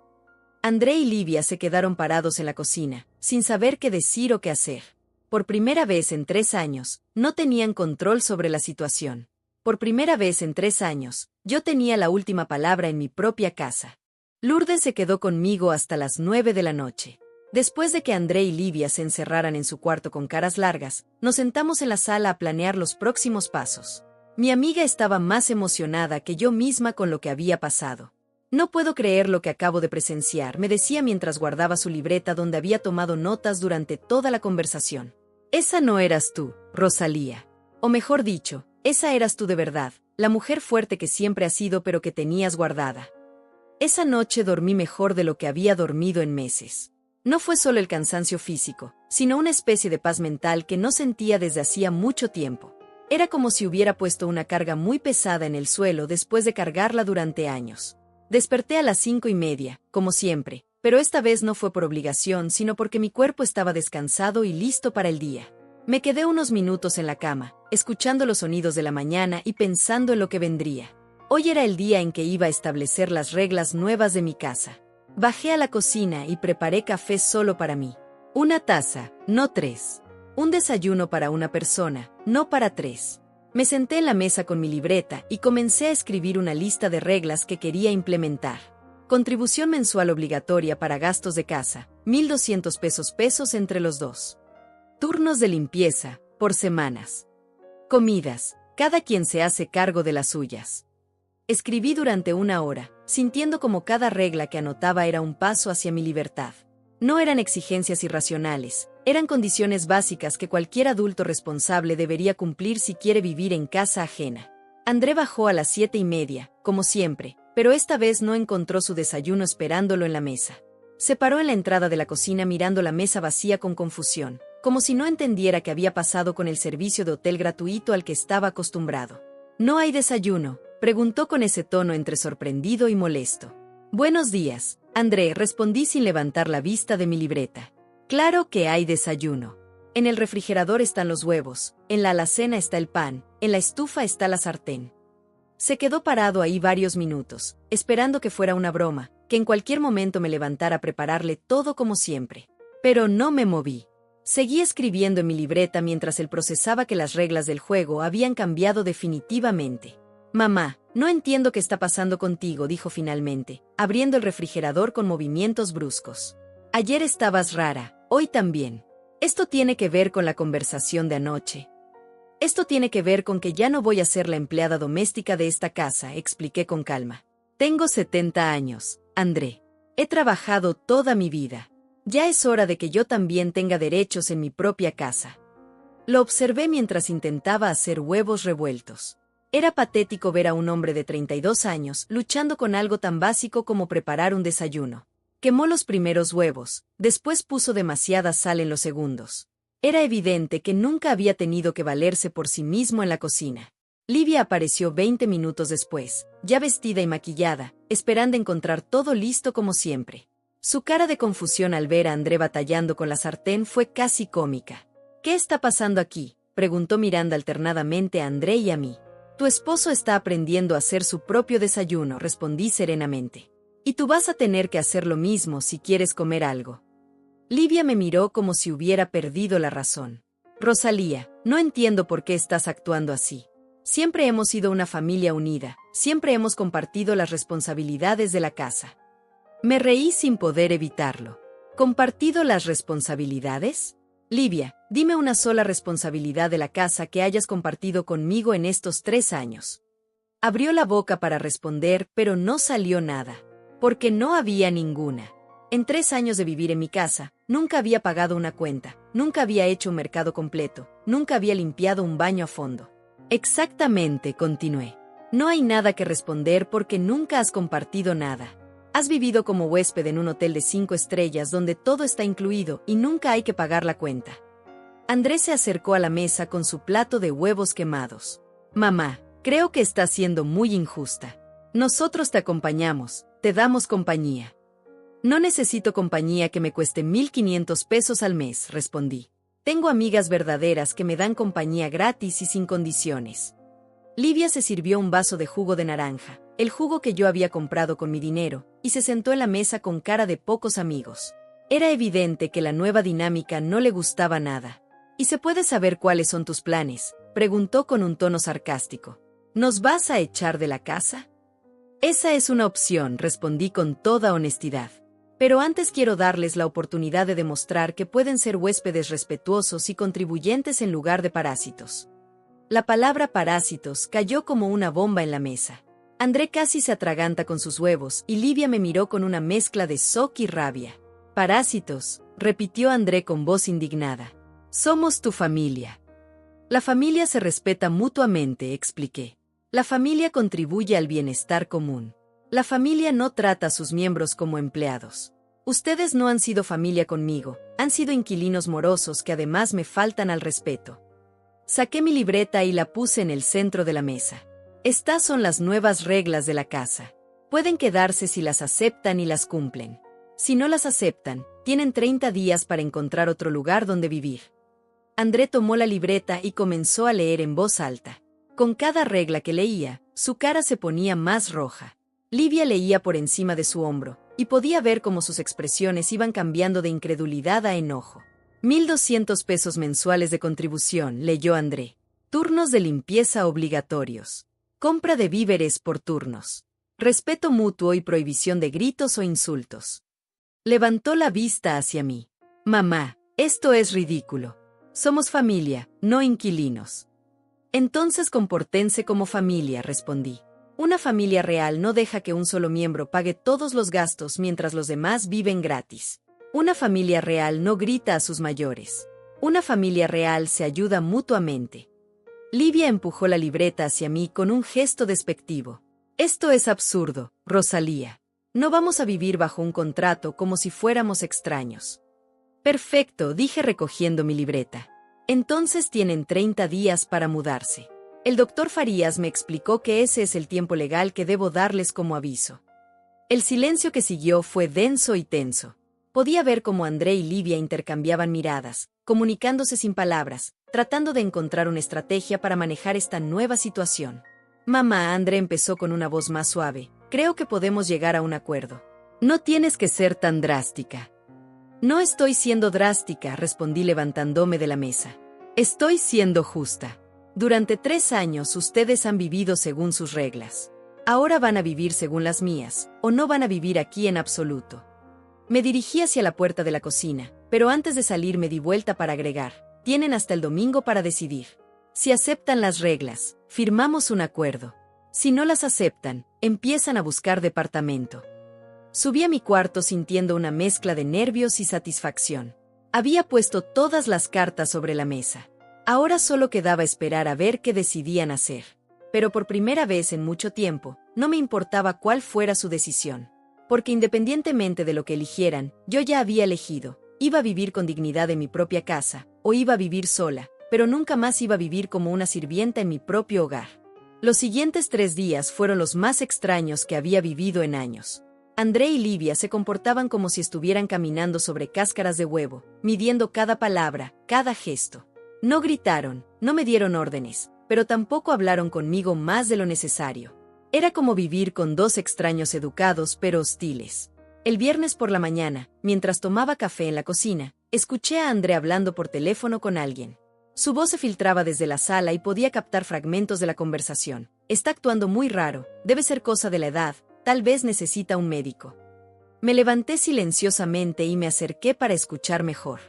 André y Livia se quedaron parados en la cocina, sin saber qué decir o qué hacer. Por primera vez en 3 años, no tenían control sobre la situación. Por primera vez en 3 años, yo tenía la última palabra en mi propia casa. Lourdes se quedó conmigo hasta las 9 de la noche. Después de que André y Livia se encerraran en su cuarto con caras largas, nos sentamos en la sala a planear los próximos pasos. Mi amiga estaba más emocionada que yo misma con lo que había pasado. No puedo creer lo que acabo de presenciar, me decía mientras guardaba su libreta donde había tomado notas durante toda la conversación. Esa no eras tú, Rosalía. O mejor dicho, esa eras tú de verdad, la mujer fuerte que siempre has sido pero que tenías guardada. Esa noche dormí mejor de lo que había dormido en meses. No fue solo el cansancio físico, sino una especie de paz mental que no sentía desde hacía mucho tiempo. Era como si hubiera puesto una carga muy pesada en el suelo después de cargarla durante años. Desperté a las 5:30, como siempre, pero esta vez no fue por obligación, sino porque mi cuerpo estaba descansado y listo para el día. Me quedé unos minutos en la cama, escuchando los sonidos de la mañana y pensando en lo que vendría. Hoy era el día en que iba a establecer las reglas nuevas de mi casa. Bajé a la cocina y preparé café solo para mí. 1 taza, no 3. Un desayuno para una persona, no para 3. Me senté en la mesa con mi libreta y comencé a escribir una lista de reglas que quería implementar. Contribución mensual obligatoria para gastos de casa, 1,200 pesos entre los dos. Turnos de limpieza, por semanas. Comidas, cada quien se hace cargo de las suyas. Escribí durante 1 hora, sintiendo como cada regla que anotaba era un paso hacia mi libertad. No eran exigencias irracionales, eran condiciones básicas que cualquier adulto responsable debería cumplir si quiere vivir en casa ajena. André bajó a las 7:30, como siempre, pero esta vez no encontró su desayuno esperándolo en la mesa. Se paró en la entrada de la cocina mirando la mesa vacía con confusión, como si no entendiera qué había pasado con el servicio de hotel gratuito al que estaba acostumbrado. ¿No hay desayuno?, preguntó con ese tono entre sorprendido y molesto. Buenos días, André, respondí sin levantar la vista de mi libreta. Claro que hay desayuno. En el refrigerador están los huevos, en la alacena está el pan, en la estufa está la sartén. Se quedó parado ahí varios minutos, esperando que fuera una broma, que en cualquier momento me levantara a prepararle todo como siempre. Pero no me moví. Seguí escribiendo en mi libreta mientras él procesaba que las reglas del juego habían cambiado definitivamente. Mamá, no entiendo qué está pasando contigo, dijo finalmente, abriendo el refrigerador con movimientos bruscos. Ayer estabas rara, hoy también. Esto tiene que ver con la conversación de anoche. Esto tiene que ver con que ya no voy a ser la empleada doméstica de esta casa, expliqué con calma. Tengo 70 años, André. He trabajado toda mi vida. Ya es hora de que yo también tenga derechos en mi propia casa. Lo observé mientras intentaba hacer huevos revueltos. Era patético ver a un hombre de 32 años luchando con algo tan básico como preparar un desayuno. Quemó los primeros huevos, después puso demasiada sal en los segundos. Era evidente que nunca había tenido que valerse por sí mismo en la cocina. Livia apareció 20 minutos después, ya vestida y maquillada, esperando encontrar todo listo como siempre. Su cara de confusión al ver a André batallando con la sartén fue casi cómica. ¿Qué está pasando aquí?, preguntó mirando alternadamente a André y a mí. Tu esposo está aprendiendo a hacer su propio desayuno, respondí serenamente. Y tú vas a tener que hacer lo mismo si quieres comer algo. Livia me miró como si hubiera perdido la razón. Rosalía, no entiendo por qué estás actuando así. Siempre hemos sido una familia unida, siempre hemos compartido las responsabilidades de la casa. Me reí sin poder evitarlo. ¿Compartido las responsabilidades? Livia, dime una sola responsabilidad de la casa que hayas compartido conmigo en estos 3 años. Abrió la boca para responder, pero no salió nada. Porque no había ninguna. En 3 años de vivir en mi casa, nunca había pagado una cuenta, nunca había hecho un mercado completo, nunca había limpiado un baño a fondo. Exactamente, continué. No hay nada que responder porque nunca has compartido nada. Has vivido como huésped en un hotel de 5 estrellas donde todo está incluido y nunca hay que pagar la cuenta. Andrés se acercó a la mesa con su plato de huevos quemados. Mamá, creo que estás siendo muy injusta. Nosotros te acompañamos, te damos compañía. No necesito compañía que me cueste 1,500 pesos al mes, respondí. Tengo amigas verdaderas que me dan compañía gratis y sin condiciones. Livia se sirvió un vaso de jugo de naranja, el jugo que yo había comprado con mi dinero, y se sentó en la mesa con cara de pocos amigos. Era evidente que la nueva dinámica no le gustaba nada. ¿Y se puede saber cuáles son tus planes?, preguntó con un tono sarcástico. ¿Nos vas a echar de la casa? Esa es una opción, respondí con toda honestidad. Pero antes quiero darles la oportunidad de demostrar que pueden ser huéspedes respetuosos y contribuyentes en lugar de parásitos. La palabra parásitos cayó como una bomba en la mesa. André casi se atraganta con sus huevos y Livia me miró con una mezcla de shock y rabia. Parásitos, repitió André con voz indignada. Somos tu familia. La familia se respeta mutuamente, expliqué. La familia contribuye al bienestar común. La familia no trata a sus miembros como empleados. Ustedes no han sido familia conmigo, han sido inquilinos morosos que además me faltan al respeto. Saqué mi libreta y la puse en el centro de la mesa. Estas son las nuevas reglas de la casa. Pueden quedarse si las aceptan y las cumplen. Si no las aceptan, tienen 30 días para encontrar otro lugar donde vivir. André tomó la libreta y comenzó a leer en voz alta. Con cada regla que leía, su cara se ponía más roja. Livia leía por encima de su hombro, y podía ver cómo sus expresiones iban cambiando de incredulidad a enojo. 1,200 pesos mensuales de contribución, leyó André. Turnos de limpieza obligatorios. Compra de víveres por turnos. Respeto mutuo y prohibición de gritos o insultos. Levantó la vista hacia mí. Mamá, esto es ridículo. Somos familia, no inquilinos. Entonces compórtense como familia, respondí. Una familia real no deja que un solo miembro pague todos los gastos mientras los demás viven gratis. Una familia real no grita a sus mayores. Una familia real se ayuda mutuamente. Livia empujó la libreta hacia mí con un gesto despectivo. Esto es absurdo, Rosalía. No vamos a vivir bajo un contrato como si fuéramos extraños. Perfecto, dije recogiendo mi libreta. Entonces tienen 30 días para mudarse. El doctor Farías me explicó que ese es el tiempo legal que debo darles como aviso. El silencio que siguió fue denso y tenso. Podía ver cómo André y Livia intercambiaban miradas, comunicándose sin palabras, tratando de encontrar una estrategia para manejar esta nueva situación. Mamá, André empezó con una voz más suave. Creo que podemos llegar a un acuerdo. No tienes que ser tan drástica. No estoy siendo drástica, respondí levantándome de la mesa. Estoy siendo justa. Durante 3 años ustedes han vivido según sus reglas. Ahora van a vivir según las mías, o no van a vivir aquí en absoluto. Me dirigí hacia la puerta de la cocina, pero antes de salir me di vuelta para agregar. Tienen hasta el domingo para decidir. Si aceptan las reglas, firmamos un acuerdo. Si no las aceptan, empiezan a buscar departamento. Subí a mi cuarto sintiendo una mezcla de nervios y satisfacción. Había puesto todas las cartas sobre la mesa. Ahora solo quedaba esperar a ver qué decidían hacer. Pero por primera vez en mucho tiempo, no me importaba cuál fuera su decisión. Porque independientemente de lo que eligieran, yo ya había elegido. Iba a vivir con dignidad en mi propia casa, o iba a vivir sola, pero nunca más iba a vivir como una sirvienta en mi propio hogar. Los siguientes 3 días fueron los más extraños que había vivido en años. André y Livia se comportaban como si estuvieran caminando sobre cáscaras de huevo, midiendo cada palabra, cada gesto. No gritaron, no me dieron órdenes, pero tampoco hablaron conmigo más de lo necesario. Era como vivir con dos extraños educados pero hostiles. El viernes por la mañana, mientras tomaba café en la cocina, escuché a André hablando por teléfono con alguien. Su voz se filtraba desde la sala y podía captar fragmentos de la conversación. Está actuando muy raro, debe ser cosa de la edad, tal vez necesita un médico. Me levanté silenciosamente y me acerqué para escuchar mejor.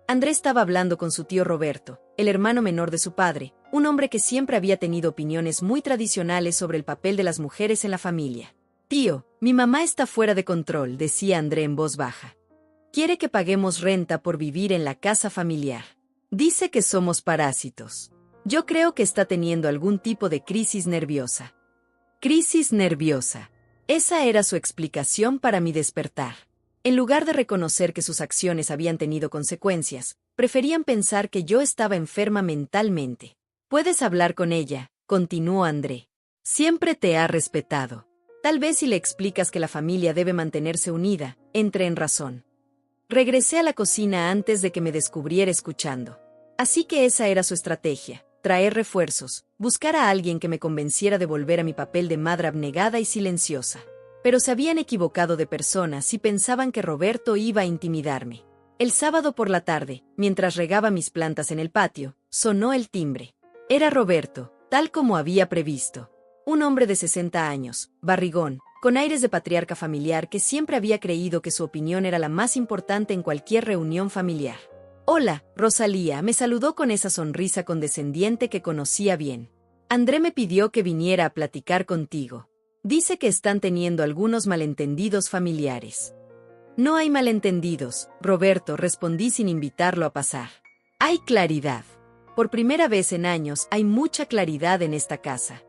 André estaba hablando con su tío Roberto, el hermano menor de su padre, un hombre que siempre había tenido opiniones muy tradicionales sobre el papel de las mujeres en la familia. Tío, mi mamá está fuera de control, decía André en voz baja. Quiere que paguemos renta por vivir en la casa familiar. Dice que somos parásitos. Yo creo que está teniendo algún tipo de crisis nerviosa. Crisis nerviosa. Esa era su explicación para mi despertar. En lugar de reconocer que sus acciones habían tenido consecuencias, preferían pensar que yo estaba enferma mentalmente. Puedes hablar con ella, continuó André. Siempre te ha respetado. Tal vez si le explicas que la familia debe mantenerse unida, entre en razón. Regresé a la cocina antes de que me descubriera escuchando. Así que esa era su estrategia, traer refuerzos, buscar a alguien que me convenciera de volver a mi papel de madre abnegada y silenciosa. Pero se habían equivocado de persona si pensaban que Roberto iba a intimidarme. El sábado por la tarde, mientras regaba mis plantas en el patio, sonó el timbre. Era Roberto, tal como había previsto. Un hombre de 60 años, barrigón, con aires de patriarca familiar que siempre había creído que su opinión era la más importante en cualquier reunión familiar. Hola, Rosalía, me saludó con esa sonrisa condescendiente que conocía bien. André me pidió que viniera a platicar contigo. Dice que están teniendo algunos malentendidos familiares. No hay malentendidos, Roberto, respondí sin invitarlo a pasar. Hay claridad. Por primera vez en años hay mucha claridad en esta casa.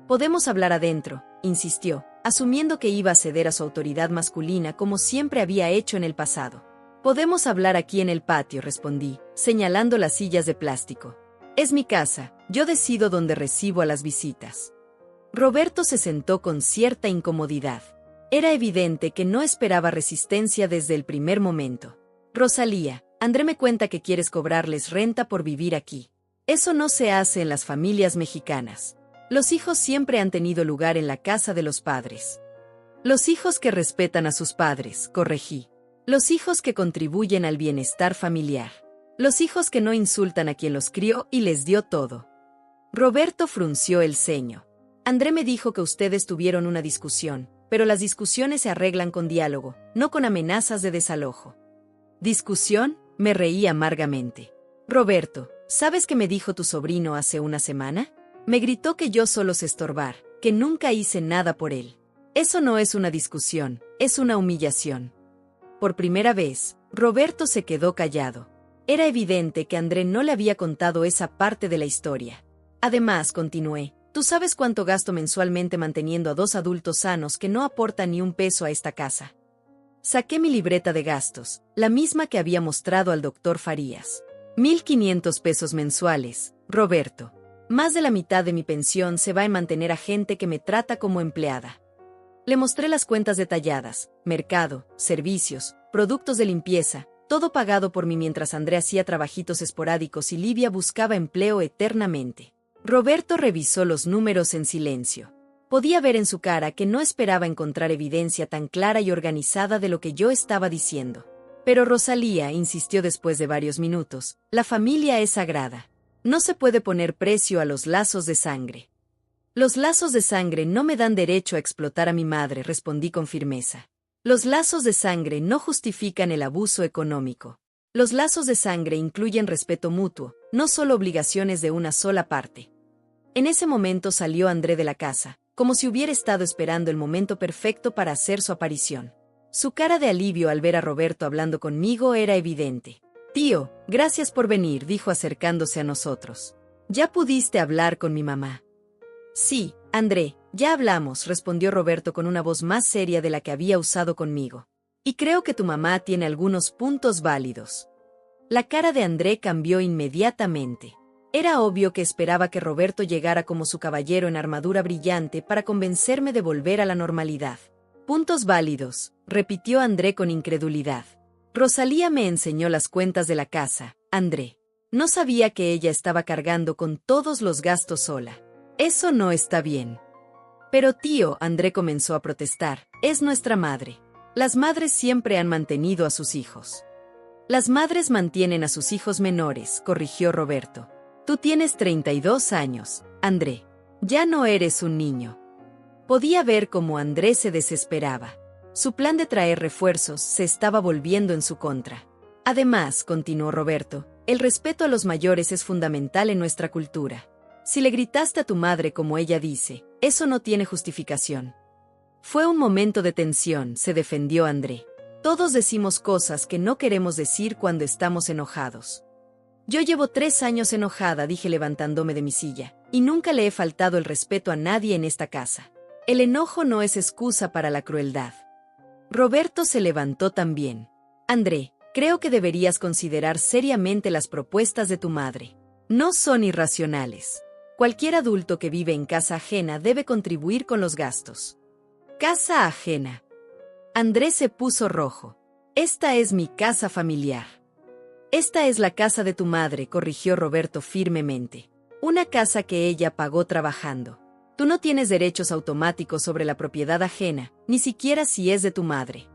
Podemos hablar adentro, insistió, asumiendo que iba a ceder a su autoridad masculina como siempre había hecho en el pasado. Podemos hablar aquí en el patio, respondí, señalando las sillas de plástico. Es mi casa, yo decido dónde recibo a las visitas. Roberto se sentó con cierta incomodidad. Era evidente que no esperaba resistencia desde el primer momento. Rosalía, André me cuenta que quieres cobrarles renta por vivir aquí. Eso no se hace en las familias mexicanas. Los hijos siempre han tenido lugar en la casa de los padres. Los hijos que respetan a sus padres, corregí. Los hijos que contribuyen al bienestar familiar. Los hijos que no insultan a quien los crió y les dio todo. Roberto frunció el ceño. André me dijo que ustedes tuvieron una discusión, pero las discusiones se arreglan con diálogo, no con amenazas de desalojo. ¿Discusión? Me reí amargamente. Roberto, ¿sabes qué me dijo tu sobrino hace una semana? Me gritó que yo solo sé estorbar, que nunca hice nada por él. Eso no es una discusión, es una humillación. Por primera vez, Roberto se quedó callado. Era evidente que André no le había contado esa parte de la historia. Además, continué, tú sabes cuánto gasto mensualmente manteniendo a dos adultos sanos que no aportan ni un peso a esta casa. Saqué mi libreta de gastos, la misma que había mostrado al doctor Farías. 1,500 pesos mensuales, Roberto. Más de la mitad de mi pensión se va en mantener a gente que me trata como empleada. Le mostré las cuentas detalladas, mercado, servicios, productos de limpieza, todo pagado por mí mientras André hacía trabajitos esporádicos y Livia buscaba empleo eternamente. Roberto revisó los números en silencio. Podía ver en su cara que no esperaba encontrar evidencia tan clara y organizada de lo que yo estaba diciendo. Pero Rosalía insistió después de varios minutos, la familia es sagrada. No se puede poner precio a los lazos de sangre. Los lazos de sangre no me dan derecho a explotar a mi madre, respondí con firmeza. Los lazos de sangre no justifican el abuso económico. Los lazos de sangre incluyen respeto mutuo, no solo obligaciones de una sola parte. En ese momento salió André de la casa, como si hubiera estado esperando el momento perfecto para hacer su aparición. Su cara de alivio al ver a Roberto hablando conmigo era evidente. Tío, gracias por venir, dijo acercándose a nosotros. ¿Ya pudiste hablar con mi mamá? Sí, André, ya hablamos, respondió Roberto con una voz más seria de la que había usado conmigo. Y creo que tu mamá tiene algunos puntos válidos. La cara de André cambió inmediatamente. Era obvio que esperaba que Roberto llegara como su caballero en armadura brillante para convencerme de volver a la normalidad. Puntos válidos, repitió André con incredulidad. Rosalía me enseñó las cuentas de la casa, André. No sabía que ella estaba cargando con todos los gastos sola. Eso no está bien. Pero tío, André comenzó a protestar, es nuestra madre. Las madres siempre han mantenido a sus hijos. Las madres mantienen a sus hijos menores, corrigió Roberto. Tú tienes 32 años, André. Ya no eres un niño. Podía ver cómo André se desesperaba. Su plan de traer refuerzos se estaba volviendo en su contra. Además, continuó Roberto, el respeto a los mayores es fundamental en nuestra cultura. Si le gritaste a tu madre como ella dice, eso no tiene justificación. Fue un momento de tensión, se defendió André. Todos decimos cosas que no queremos decir cuando estamos enojados. Yo llevo 3 años enojada, dije levantándome de mi silla, y nunca le he faltado el respeto a nadie en esta casa. El enojo no es excusa para la crueldad. Roberto se levantó también. André, creo que deberías considerar seriamente las propuestas de tu madre. No son irracionales. Cualquier adulto que vive en casa ajena debe contribuir con los gastos. Casa ajena. André se puso rojo. Esta es mi casa familiar. Esta es la casa de tu madre, corrigió Roberto firmemente. Una casa que ella pagó trabajando. Tú no tienes derechos automáticos sobre la propiedad ajena, ni siquiera si es de tu madre.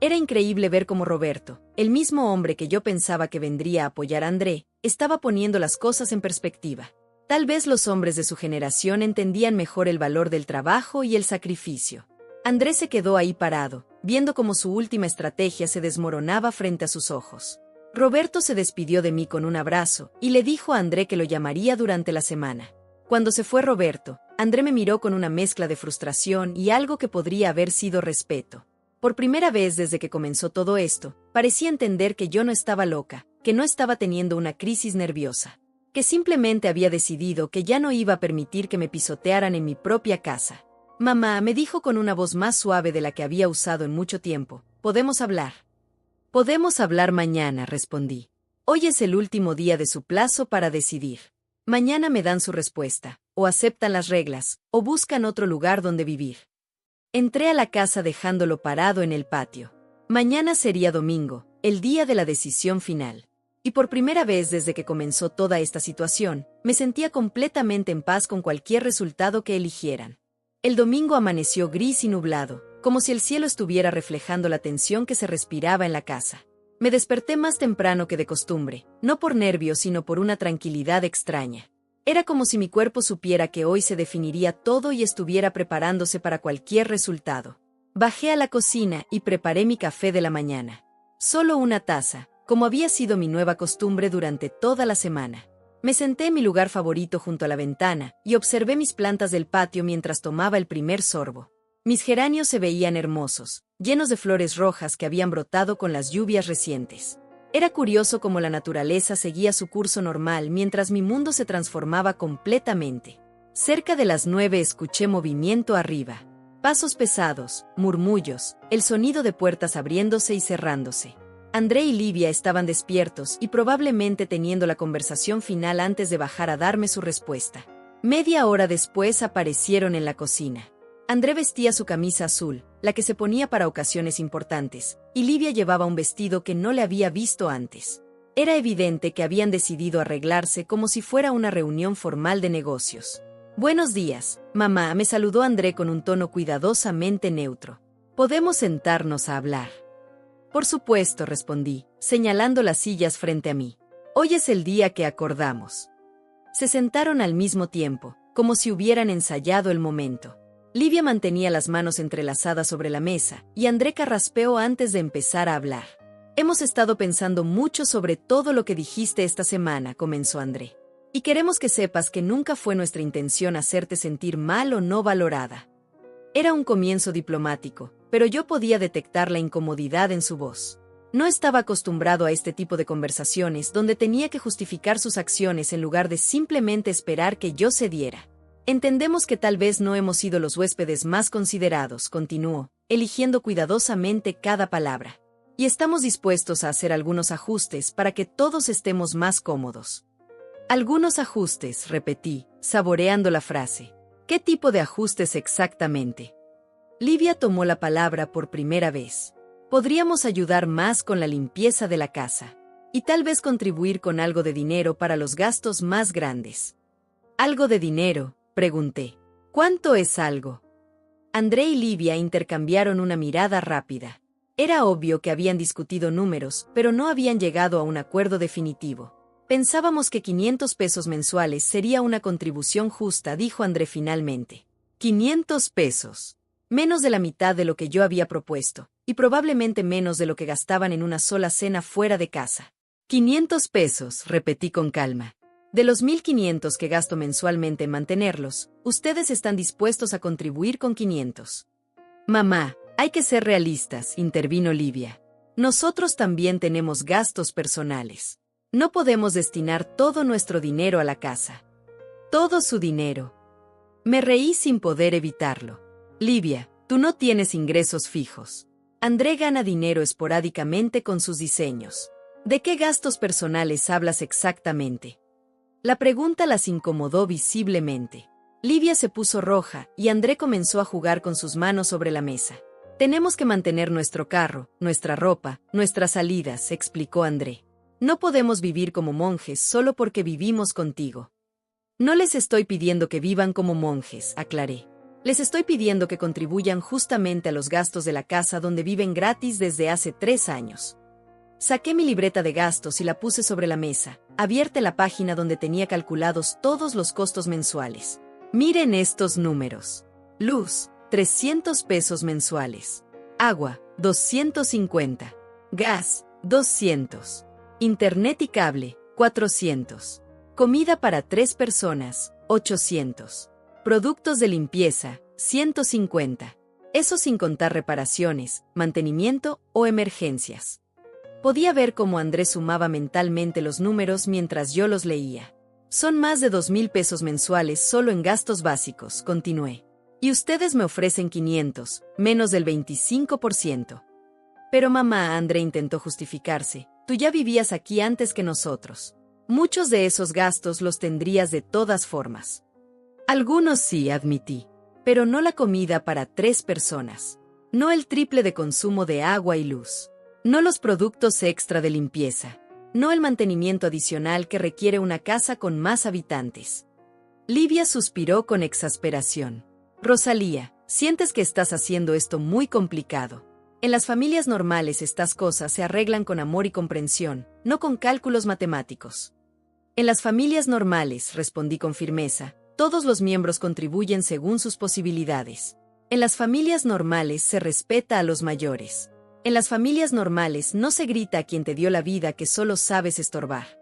Era increíble ver cómo Roberto, el mismo hombre que yo pensaba que vendría a apoyar a André, estaba poniendo las cosas en perspectiva. Tal vez los hombres de su generación entendían mejor el valor del trabajo y el sacrificio. André se quedó ahí parado, viendo cómo su última estrategia se desmoronaba frente a sus ojos. Roberto se despidió de mí con un abrazo y le dijo a André que lo llamaría durante la semana. Cuando se fue Roberto, André me miró con una mezcla de frustración y algo que podría haber sido respeto. Por primera vez desde que comenzó todo esto, parecía entender que yo no estaba loca, que no estaba teniendo una crisis nerviosa, que simplemente había decidido que ya no iba a permitir que me pisotearan en mi propia casa. Mamá, me dijo con una voz más suave de la que había usado en mucho tiempo, ¿podemos hablar? Podemos hablar mañana, respondí. Hoy es el último día de su plazo para decidir. Mañana me dan su respuesta, o aceptan las reglas, o buscan otro lugar donde vivir. Entré a la casa dejándolo parado en el patio. Mañana sería domingo, el día de la decisión final. Y por primera vez desde que comenzó toda esta situación, me sentía completamente en paz con cualquier resultado que eligieran. El domingo amaneció gris y nublado, como si el cielo estuviera reflejando la tensión que se respiraba en la casa. Me desperté más temprano que de costumbre, no por nervios sino por una tranquilidad extraña. Era como si mi cuerpo supiera que hoy se definiría todo y estuviera preparándose para cualquier resultado. Bajé a la cocina y preparé mi café de la mañana. Solo una taza, como había sido mi nueva costumbre durante toda la semana. Me senté en mi lugar favorito junto a la ventana y observé mis plantas del patio mientras tomaba el primer sorbo. Mis geranios se veían hermosos, llenos de flores rojas que habían brotado con las lluvias recientes. Era curioso cómo la naturaleza seguía su curso normal mientras mi mundo se transformaba completamente. Cerca de las 9 escuché movimiento arriba. Pasos pesados, murmullos, el sonido de puertas abriéndose y cerrándose. André y Livia estaban despiertos y probablemente teniendo la conversación final antes de bajar a darme su respuesta. Media hora después aparecieron en la cocina. André vestía su camisa azul, la que se ponía para ocasiones importantes, y Livia llevaba un vestido que no le había visto antes. Era evidente que habían decidido arreglarse como si fuera una reunión formal de negocios. Buenos días, mamá, me saludó André con un tono cuidadosamente neutro. ¿Podemos sentarnos a hablar? Por supuesto, respondí, señalando las sillas frente a mí. Hoy es el día que acordamos. Se sentaron al mismo tiempo, como si hubieran ensayado el momento. Livia mantenía las manos entrelazadas sobre la mesa, y André carraspeó antes de empezar a hablar. Hemos estado pensando mucho sobre todo lo que dijiste esta semana, comenzó André. Y queremos que sepas que nunca fue nuestra intención hacerte sentir mal o no valorada. Era un comienzo diplomático, pero yo podía detectar la incomodidad en su voz. No estaba acostumbrado a este tipo de conversaciones donde tenía que justificar sus acciones en lugar de simplemente esperar que yo cediera. Entendemos que tal vez no hemos sido los huéspedes más considerados, continuó, eligiendo cuidadosamente cada palabra. Y estamos dispuestos a hacer algunos ajustes para que todos estemos más cómodos. Algunos ajustes, repetí, saboreando la frase. ¿Qué tipo de ajustes exactamente? Livia tomó la palabra por primera vez. Podríamos ayudar más con la limpieza de la casa. Y tal vez contribuir con algo de dinero para los gastos más grandes. ¿Algo de dinero?, pregunté. ¿Cuánto es algo? André y Livia intercambiaron una mirada rápida. Era obvio que habían discutido números, pero no habían llegado a un acuerdo definitivo. Pensábamos que 500 pesos mensuales sería una contribución justa, dijo André finalmente. 500 pesos. Menos de la mitad de lo que yo había propuesto, y probablemente menos de lo que gastaban en una sola cena fuera de casa. 500 pesos, repetí con calma. De los 1.500 que gasto mensualmente en mantenerlos, ustedes están dispuestos a contribuir con 500. Mamá, hay que ser realistas, intervino Livia. Nosotros también tenemos gastos personales. No podemos destinar todo nuestro dinero a la casa. Todo su dinero. Me reí sin poder evitarlo. Livia, tú no tienes ingresos fijos. André gana dinero esporádicamente con sus diseños. ¿De qué gastos personales hablas exactamente? La pregunta las incomodó visiblemente. Livia se puso roja y André comenzó a jugar con sus manos sobre la mesa. Tenemos que mantener nuestro carro, nuestra ropa, nuestras salidas, explicó André. No podemos vivir como monjes solo porque vivimos contigo. No les estoy pidiendo que vivan como monjes, aclaré. Les estoy pidiendo que contribuyan justamente a los gastos de la casa donde viven gratis desde hace 3 años. Saqué mi libreta de gastos y la puse sobre la mesa, abierta la página donde tenía calculados todos los costos mensuales. Miren estos números. Luz, 300 pesos mensuales. Agua, 250. Gas, 200. Internet y cable, 400. Comida para 3 personas, 800. Productos de limpieza, 150. Eso sin contar reparaciones, mantenimiento o emergencias. Podía ver cómo Andrés sumaba mentalmente los números mientras yo los leía. Son más de 2.000 pesos mensuales solo en gastos básicos, continué. Y ustedes me ofrecen 500, menos del 25%. Pero mamá, André intentó justificarse, tú ya vivías aquí antes que nosotros. Muchos de esos gastos los tendrías de todas formas. Algunos sí, admití, pero no la comida para 3 personas. No el triple de consumo de agua y luz. No los productos extra de limpieza. No el mantenimiento adicional que requiere una casa con más habitantes. Livia suspiró con exasperación. Rosalía, sientes que estás haciendo esto muy complicado. En las familias normales estas cosas se arreglan con amor y comprensión, no con cálculos matemáticos. En las familias normales, respondí con firmeza, todos los miembros contribuyen según sus posibilidades. En las familias normales se respeta a los mayores. En las familias normales no se grita a quien te dio la vida que solo sabes estorbar.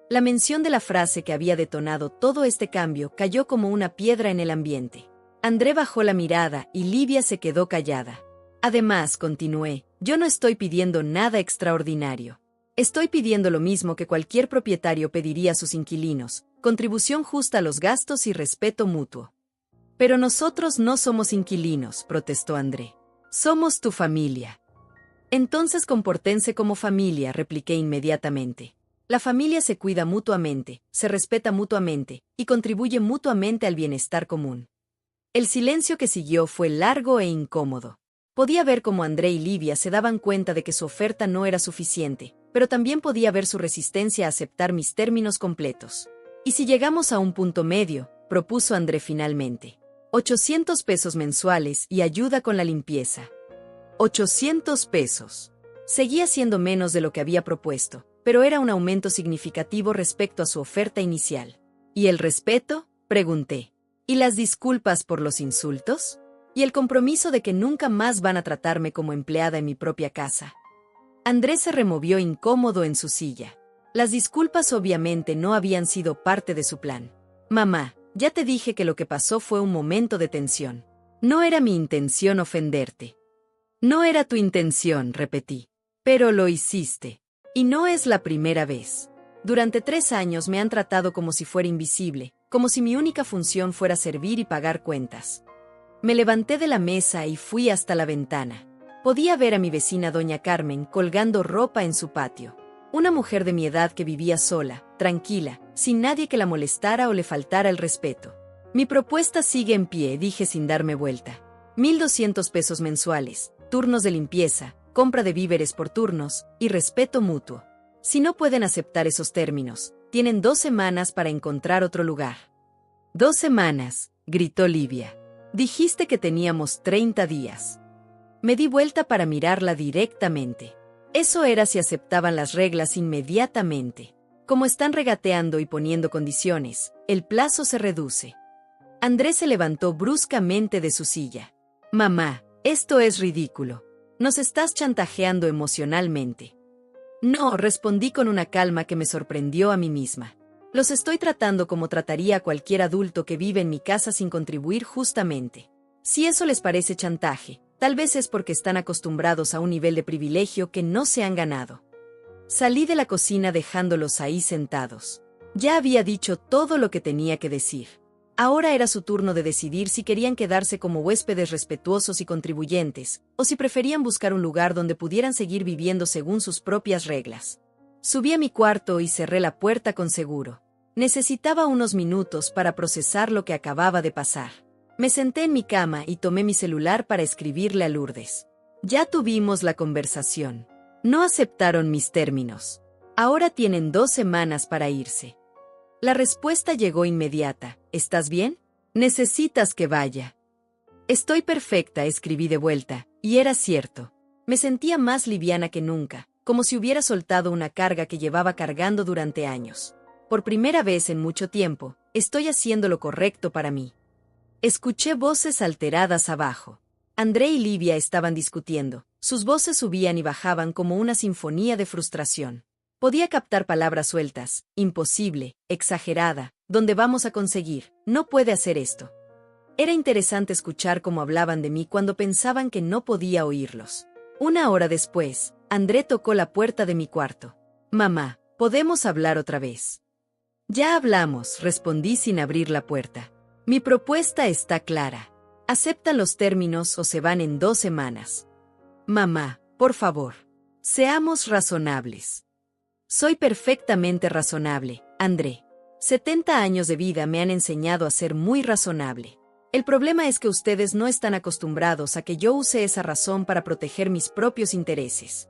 La mención de la frase que había detonado todo este cambio cayó como una piedra en el ambiente. André bajó la mirada y Livia se quedó callada. Además, continué, yo no estoy pidiendo nada extraordinario. Estoy pidiendo lo mismo que cualquier propietario pediría a sus inquilinos, contribución justa a los gastos y respeto mutuo. Pero nosotros no somos inquilinos, protestó André. Somos tu familia. Entonces compórtense como familia, repliqué inmediatamente. La familia se cuida mutuamente, se respeta mutuamente, y contribuye mutuamente al bienestar común. El silencio que siguió fue largo e incómodo. Podía ver cómo André y Livia se daban cuenta de que su oferta no era suficiente, pero también podía ver su resistencia a aceptar mis términos completos. ¿Y si llegamos a un punto medio?, propuso André finalmente. 800 pesos mensuales y ayuda con la limpieza. 800 pesos. Seguía siendo menos de lo que había propuesto, pero era un aumento significativo respecto a su oferta inicial. ¿Y el respeto?, pregunté. ¿Y las disculpas por los insultos? ¿Y el compromiso de que nunca más van a tratarme como empleada en mi propia casa? Andrés se removió incómodo en su silla. Las disculpas obviamente no habían sido parte de su plan. Mamá, ya te dije que lo que pasó fue un momento de tensión. No era mi intención ofenderte. No era tu intención, repetí. Pero lo hiciste. Y no es la primera vez. Durante 3 años me han tratado como si fuera invisible, como si mi única función fuera servir y pagar cuentas. Me levanté de la mesa y fui hasta la ventana. Podía ver a mi vecina doña Carmen colgando ropa en su patio. Una mujer de mi edad que vivía sola, tranquila, sin nadie que la molestara o le faltara el respeto. Mi propuesta sigue en pie, dije sin darme vuelta. 1.200 pesos mensuales, turnos de limpieza, compra de víveres por turnos y respeto mutuo. Si no pueden aceptar esos términos, tienen 2 semanas para encontrar otro lugar. 2 semanas, gritó Livia. Dijiste que teníamos 30 días. Me di vuelta para mirarla directamente. Eso era si aceptaban las reglas inmediatamente. Como están regateando y poniendo condiciones, el plazo se reduce. Andrés se levantó bruscamente de su silla. Mamá, esto es ridículo. Nos estás chantajeando emocionalmente. No, respondí con una calma que me sorprendió a mí misma. Los estoy tratando como trataría a cualquier adulto que vive en mi casa sin contribuir justamente. Si eso les parece chantaje, tal vez es porque están acostumbrados a un nivel de privilegio que no se han ganado. Salí de la cocina dejándolos ahí sentados. Ya había dicho todo lo que tenía que decir. Ahora era su turno de decidir si querían quedarse como huéspedes respetuosos y contribuyentes, o si preferían buscar un lugar donde pudieran seguir viviendo según sus propias reglas. Subí a mi cuarto y cerré la puerta con seguro. Necesitaba unos minutos para procesar lo que acababa de pasar. Me senté en mi cama y tomé mi celular para escribirle a Lourdes. Ya tuvimos la conversación. No aceptaron mis términos. Ahora tienen 2 semanas para irse. La respuesta llegó inmediata. ¿Estás bien? ¿Necesitas que vaya? Estoy perfecta, escribí de vuelta, y era cierto. Me sentía más liviana que nunca, como si hubiera soltado una carga que llevaba cargando durante años. Por primera vez en mucho tiempo, estoy haciendo lo correcto para mí. Escuché voces alteradas abajo. André y Livia estaban discutiendo. Sus voces subían y bajaban como una sinfonía de frustración. Podía captar palabras sueltas, imposible, exagerada, ¿dónde vamos a conseguir? No puede hacer esto. Era interesante escuchar cómo hablaban de mí cuando pensaban que no podía oírlos. 1 hora después, André tocó la puerta de mi cuarto. Mamá, ¿podemos hablar otra vez? Ya hablamos, respondí sin abrir la puerta. Mi propuesta está clara. Aceptan los términos o se van en 2 semanas. Mamá, por favor, seamos razonables. Soy perfectamente razonable, André. 70 años de vida me han enseñado a ser muy razonable. El problema es que ustedes no están acostumbrados a que yo use esa razón para proteger mis propios intereses.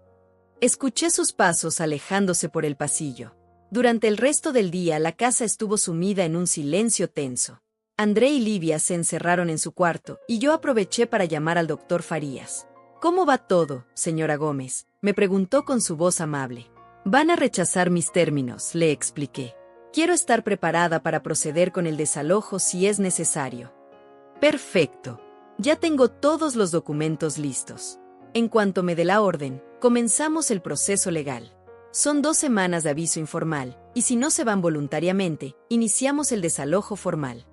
Escuché sus pasos alejándose por el pasillo. Durante el resto del día la casa estuvo sumida en un silencio tenso. André y Livia se encerraron en su cuarto, y yo aproveché para llamar al doctor Farías. ¿Cómo va todo, señora Gómez?, me preguntó con su voz amable. Van a rechazar mis términos, le expliqué. Quiero estar preparada para proceder con el desalojo si es necesario. Perfecto. Ya tengo todos los documentos listos. En cuanto me dé la orden, comenzamos el proceso legal. Son 2 semanas de aviso informal, y si no se van voluntariamente, iniciamos el desalojo formal.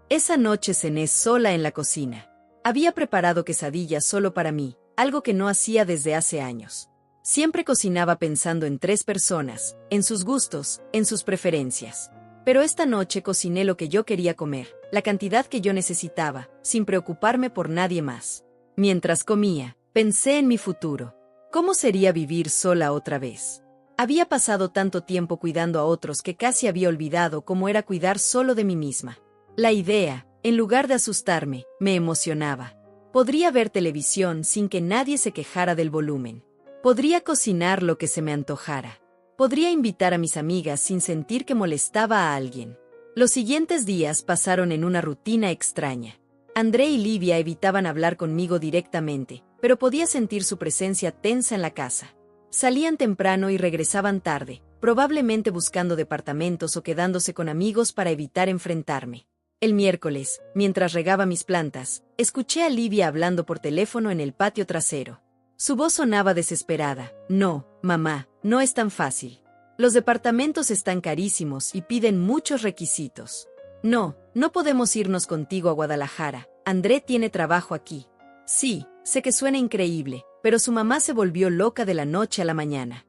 Esa noche cené sola en la cocina. Había preparado quesadillas solo para mí, algo que no hacía desde hace años. Siempre cocinaba pensando en 3 personas, en sus gustos, en sus preferencias. Pero esta noche cociné lo que yo quería comer, la cantidad que yo necesitaba, sin preocuparme por nadie más. Mientras comía, pensé en mi futuro. ¿Cómo sería vivir sola otra vez? Había pasado tanto tiempo cuidando a otros que casi había olvidado cómo era cuidar solo de mí misma. La idea, en lugar de asustarme, me emocionaba. Podría ver televisión sin que nadie se quejara del volumen. Podría cocinar lo que se me antojara. Podría invitar a mis amigas sin sentir que molestaba a alguien. Los siguientes días pasaron en una rutina extraña. André y Livia evitaban hablar conmigo directamente, pero podía sentir su presencia tensa en la casa. Salían temprano y regresaban tarde, probablemente buscando departamentos o quedándose con amigos para evitar enfrentarme. El miércoles, mientras regaba mis plantas, escuché a Livia hablando por teléfono en el patio trasero. Su voz sonaba desesperada. No, mamá, no es tan fácil. Los departamentos están carísimos y piden muchos requisitos. No, no podemos irnos contigo a Guadalajara. André tiene trabajo aquí. Sí, sé que suena increíble, pero su mamá se volvió loca de la noche a la mañana.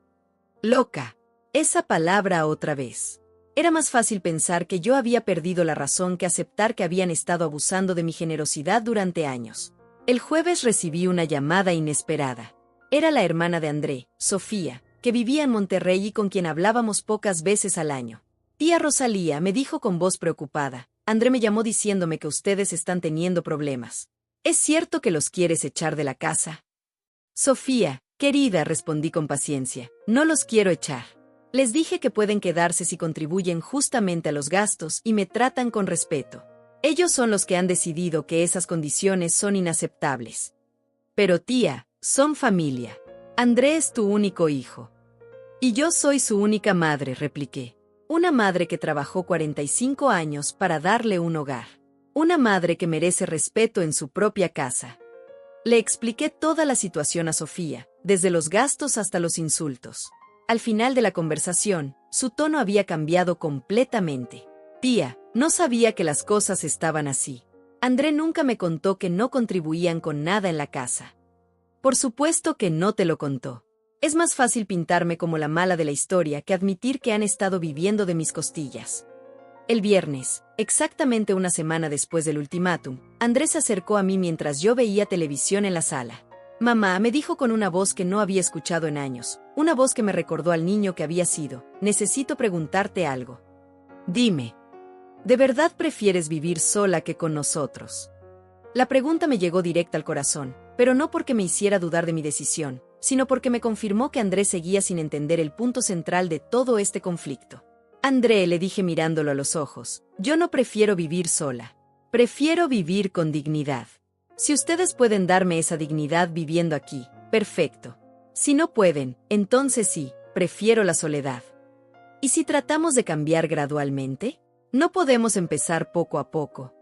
Loca. Esa palabra otra vez. Era más fácil pensar que yo había perdido la razón que aceptar que habían estado abusando de mi generosidad durante años. El jueves recibí una llamada inesperada. Era la hermana de André, Sofía, que vivía en Monterrey y con quien hablábamos pocas veces al año. Tía Rosalía, me dijo con voz preocupada. André me llamó diciéndome que ustedes están teniendo problemas. ¿Es cierto que los quieres echar de la casa? Sofía, querida, respondí con paciencia, no los quiero echar. Les dije que pueden quedarse si contribuyen justamente a los gastos y me tratan con respeto. Ellos son los que han decidido que esas condiciones son inaceptables. Pero tía, son familia. André es tu único hijo. Y yo soy su única madre, repliqué. Una madre que trabajó 45 años para darle un hogar. Una madre que merece respeto en su propia casa. Le expliqué toda la situación a Sofía, desde los gastos hasta los insultos. Al final de la conversación, su tono había cambiado completamente. Tía, no sabía que las cosas estaban así. André nunca me contó que no contribuían con nada en la casa. Por supuesto que no te lo contó. Es más fácil pintarme como la mala de la historia que admitir que han estado viviendo de mis costillas. El viernes, exactamente una semana después del ultimátum, Andrés se acercó a mí mientras yo veía televisión en la sala. Mamá, me dijo con una voz que no había escuchado en años, una voz que me recordó al niño que había sido. Necesito preguntarte algo. Dime, ¿de verdad prefieres vivir sola que con nosotros? La pregunta me llegó directa al corazón, pero no porque me hiciera dudar de mi decisión, sino porque me confirmó que Andrés seguía sin entender el punto central de todo este conflicto. André, le dije mirándolo a los ojos, yo no prefiero vivir sola. Prefiero vivir con dignidad. Si ustedes pueden darme esa dignidad viviendo aquí, perfecto. Si no pueden, entonces sí, prefiero la soledad. ¿Y si tratamos de cambiar gradualmente? No podemos empezar poco a poco.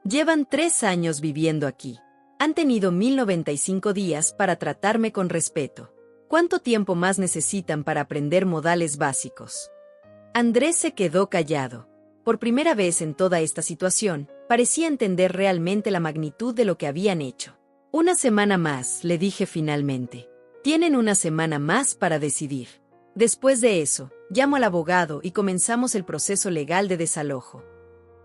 Llevan 3 años viviendo aquí. Han tenido 1095 días para tratarme con respeto. ¿Cuánto tiempo más necesitan para aprender modales básicos? Andrés se quedó callado. Por primera vez en toda esta situación, parecía entender realmente la magnitud de lo que habían hecho. Una semana más, le dije finalmente. Tienen una semana más para decidir. Después de eso, llamo al abogado y comenzamos el proceso legal de desalojo.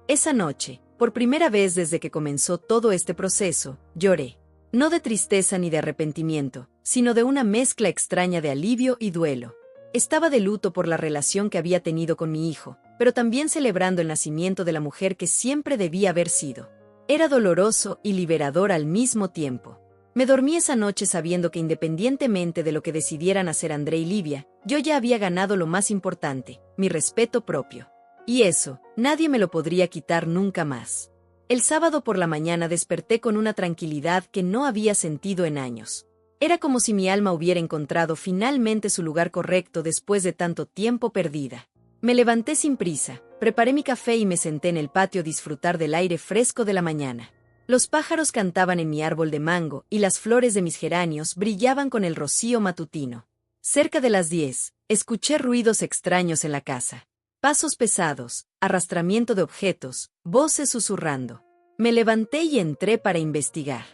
Esa noche, por primera vez desde que comenzó todo este proceso, lloré. No de tristeza ni de arrepentimiento, sino de una mezcla extraña de alivio y duelo. Estaba de luto por la relación que había tenido con mi hijo, pero también celebrando el nacimiento de la mujer que siempre debía haber sido. Era doloroso y liberador al mismo tiempo. Me dormí esa noche sabiendo que independientemente de lo que decidieran hacer André y Livia, yo ya había ganado lo más importante, mi respeto propio. Y eso, nadie me lo podría quitar nunca más. El sábado por la mañana desperté con una tranquilidad que no había sentido en años. Era como si mi alma hubiera encontrado finalmente su lugar correcto después de tanto tiempo perdida. Me levanté sin prisa, preparé mi café y me senté en el patio a disfrutar del aire fresco de la mañana. Los pájaros cantaban en mi árbol de mango y las flores de mis geranios brillaban con el rocío matutino. Cerca de las 10, escuché ruidos extraños en la casa. Pasos pesados, arrastramiento de objetos, voces susurrando. Me levanté y entré para investigar.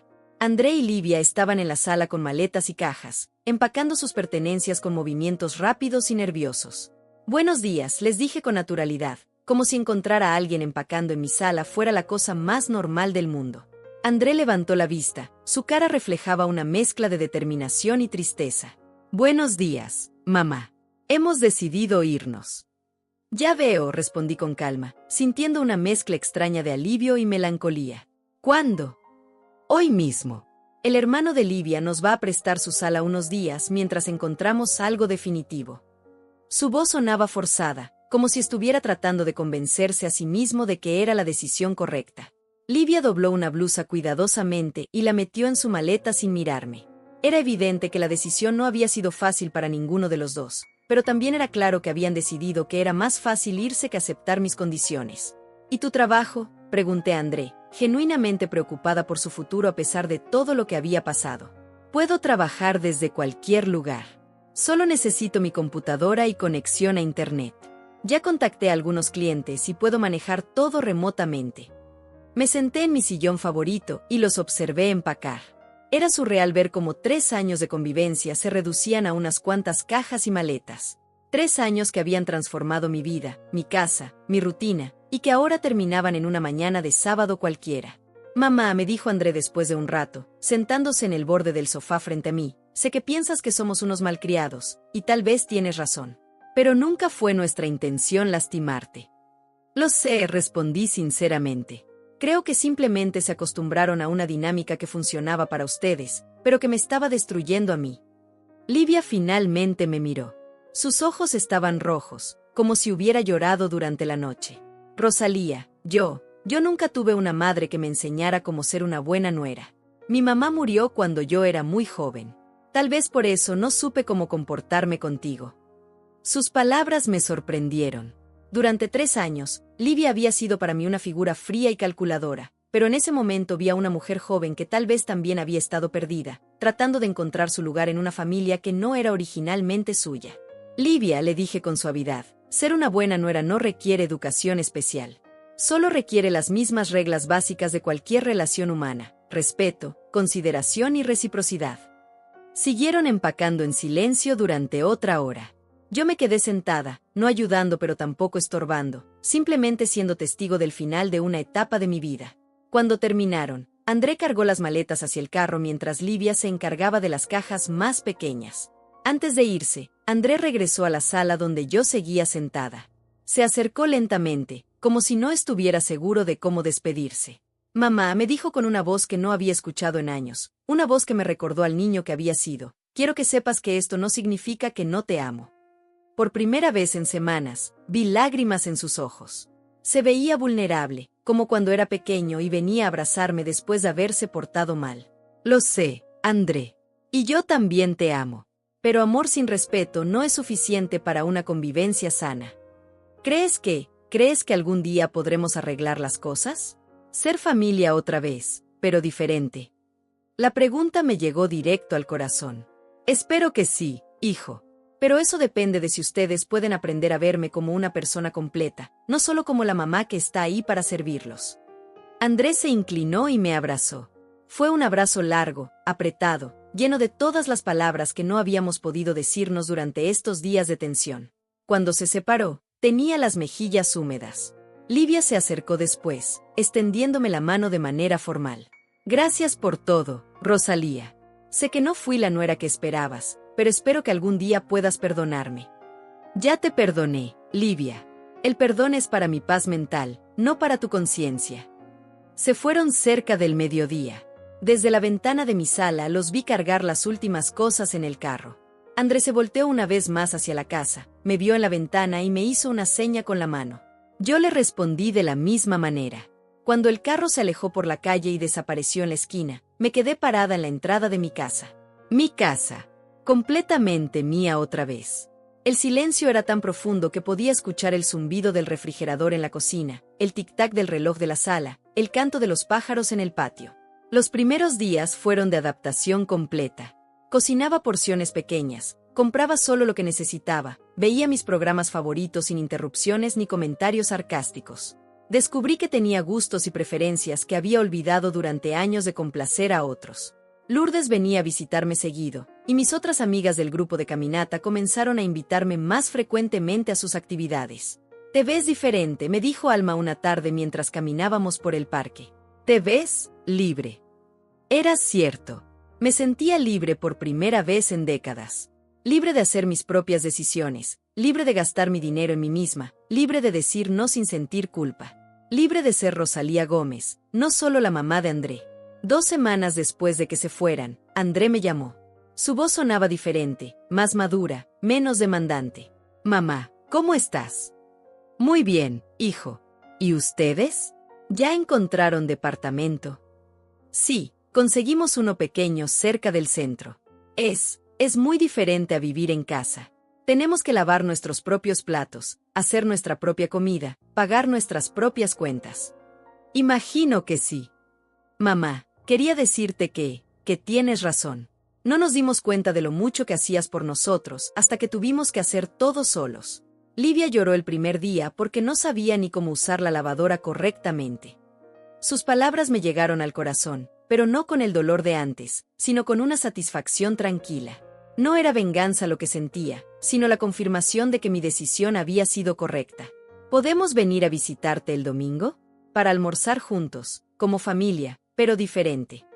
André y Livia estaban en la sala con maletas y cajas, empacando sus pertenencias con movimientos rápidos y nerviosos. Buenos días, les dije con naturalidad, como si encontrar a alguien empacando en mi sala fuera la cosa más normal del mundo. André levantó la vista, su cara reflejaba una mezcla de determinación y tristeza. Buenos días, mamá. Hemos decidido irnos. Ya veo, respondí con calma, sintiendo una mezcla extraña de alivio y melancolía. ¿Cuándo? Hoy mismo. El hermano de Livia nos va a prestar su sala unos días mientras encontramos algo definitivo. Su voz sonaba forzada, como si estuviera tratando de convencerse a sí mismo de que era la decisión correcta. Livia dobló una blusa cuidadosamente y la metió en su maleta sin mirarme. Era evidente que la decisión no había sido fácil para ninguno de los dos, pero también era claro que habían decidido que era más fácil irse que aceptar mis condiciones. ¿Y tu trabajo?, pregunté a André, genuinamente preocupada por su futuro a pesar de todo lo que había pasado. Puedo trabajar desde cualquier lugar. Solo necesito mi computadora y conexión a Internet. Ya contacté a algunos clientes y puedo manejar todo remotamente. Me senté en mi sillón favorito y los observé empacar. Era surreal ver cómo 3 años de convivencia se reducían a unas cuantas cajas y maletas. 3 años que habían transformado mi vida, mi casa, mi rutina, y que ahora terminaban en una mañana de sábado cualquiera. Mamá, me dijo André después de un rato, sentándose en el borde del sofá frente a mí, sé que piensas que somos unos malcriados, y tal vez tienes razón. Pero nunca fue nuestra intención lastimarte. Lo sé, respondí sinceramente. Creo que simplemente se acostumbraron a una dinámica que funcionaba para ustedes, pero que me estaba destruyendo a mí. Livia finalmente me miró. Sus ojos estaban rojos, como si hubiera llorado durante la noche. Rosalía, yo Yo nunca tuve una madre que me enseñara cómo ser una buena nuera. Mi mamá murió cuando yo era muy joven. Tal vez por eso no supe cómo comportarme contigo. Sus palabras me sorprendieron. Durante 3 años, Livia había sido para mí una figura fría y calculadora, pero en ese momento vi a una mujer joven que tal vez también había estado perdida, tratando de encontrar su lugar en una familia que no era originalmente suya. Livia, le dije con suavidad, ser una buena nuera no requiere educación especial. Solo requiere las mismas reglas básicas de cualquier relación humana: respeto, consideración y reciprocidad. Siguieron empacando en silencio durante otra hora. Yo me quedé sentada, no ayudando pero tampoco estorbando, simplemente siendo testigo del final de una etapa de mi vida. Cuando terminaron, André cargó las maletas hacia el carro mientras Livia se encargaba de las cajas más pequeñas. Antes de irse, André regresó a la sala donde yo seguía sentada. Se acercó lentamente, como si no estuviera seguro de cómo despedirse. Mamá, me dijo con una voz que no había escuchado en años, una voz que me recordó al niño que había sido: quiero que sepas que esto no significa que no te amo. Por primera vez en semanas, vi lágrimas en sus ojos. Se veía vulnerable, como cuando era pequeño y venía a abrazarme después de haberse portado mal. Lo sé, André. Y yo también te amo. Pero amor sin respeto no es suficiente para una convivencia sana. ¿Crees que algún día podremos arreglar las cosas? Ser familia otra vez, pero diferente. La pregunta me llegó directo al corazón. Espero que sí, hijo. Pero eso depende de si ustedes pueden aprender a verme como una persona completa, no solo como la mamá que está ahí para servirlos. Andrés se inclinó y me abrazó. Fue un abrazo largo, apretado, lleno de todas las palabras que no habíamos podido decirnos durante estos días de tensión. Cuando se separó, tenía las mejillas húmedas. Livia se acercó después, extendiéndome la mano de manera formal. Gracias por todo, Rosalía. Sé que no fui la nuera que esperabas, pero espero que algún día puedas perdonarme. Ya te perdoné, Livia. El perdón es para mi paz mental, no para tu conciencia. Se fueron cerca del mediodía. Desde la ventana de mi sala los vi cargar las últimas cosas en el carro. Andrés se volteó una vez más hacia la casa, me vio en la ventana y me hizo una seña con la mano. Yo le respondí de la misma manera. Cuando el carro se alejó por la calle y desapareció en la esquina, me quedé parada en la entrada de mi casa. Mi casa. Completamente mía otra vez. El silencio era tan profundo que podía escuchar el zumbido del refrigerador en la cocina, el tic-tac del reloj de la sala, el canto de los pájaros en el patio. Los primeros días fueron de adaptación completa. Cocinaba porciones pequeñas, compraba solo lo que necesitaba, veía mis programas favoritos sin interrupciones ni comentarios sarcásticos. Descubrí que tenía gustos y preferencias que había olvidado durante años de complacer a otros. Lourdes venía a visitarme seguido, y mis otras amigas del grupo de caminata comenzaron a invitarme más frecuentemente a sus actividades. Te ves diferente, me dijo Alma una tarde mientras caminábamos por el parque. Te ves libre. Era cierto. Me sentía libre por primera vez en décadas. Libre de hacer mis propias decisiones, libre de gastar mi dinero en mí misma, libre de decir no sin sentir culpa. Libre de ser Rosalía Gómez, no solo la mamá de André. 2 semanas después de que se fueran, André me llamó. Su voz sonaba diferente, más madura, menos demandante. Mamá, ¿cómo estás? Muy bien, hijo. ¿Y ustedes? ¿Ya encontraron departamento? Sí, conseguimos uno pequeño cerca del centro. Es muy diferente a vivir en casa. Tenemos que lavar nuestros propios platos, hacer nuestra propia comida, pagar nuestras propias cuentas. Imagino que sí. Mamá, quería decirte que tienes razón. No nos dimos cuenta de lo mucho que hacías por nosotros hasta que tuvimos que hacer todo solos. Livia lloró el primer día porque no sabía ni cómo usar la lavadora correctamente. Sus palabras me llegaron al corazón, pero no con el dolor de antes, sino con una satisfacción tranquila. No era venganza lo que sentía, sino la confirmación de que mi decisión había sido correcta. ¿Podemos venir a visitarte el domingo? Para almorzar juntos, como familia, pero diferente.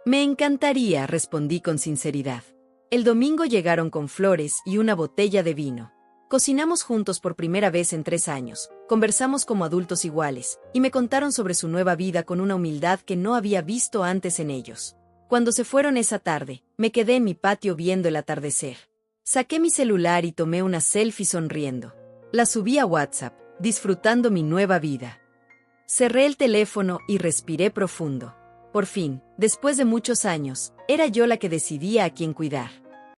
Me encantaría, respondí con sinceridad. El domingo llegaron con flores y una botella de vino. Cocinamos juntos por primera vez en 3 años, conversamos como adultos iguales, y me contaron sobre su nueva vida con una humildad que no había visto antes en ellos. Cuando se fueron esa tarde, me quedé en mi patio viendo el atardecer. Saqué mi celular y tomé una selfie sonriendo. La subí a WhatsApp, disfrutando mi nueva vida. Cerré el teléfono y respiré profundo. Por fin, después de muchos años, era yo la que decidía a quién cuidar.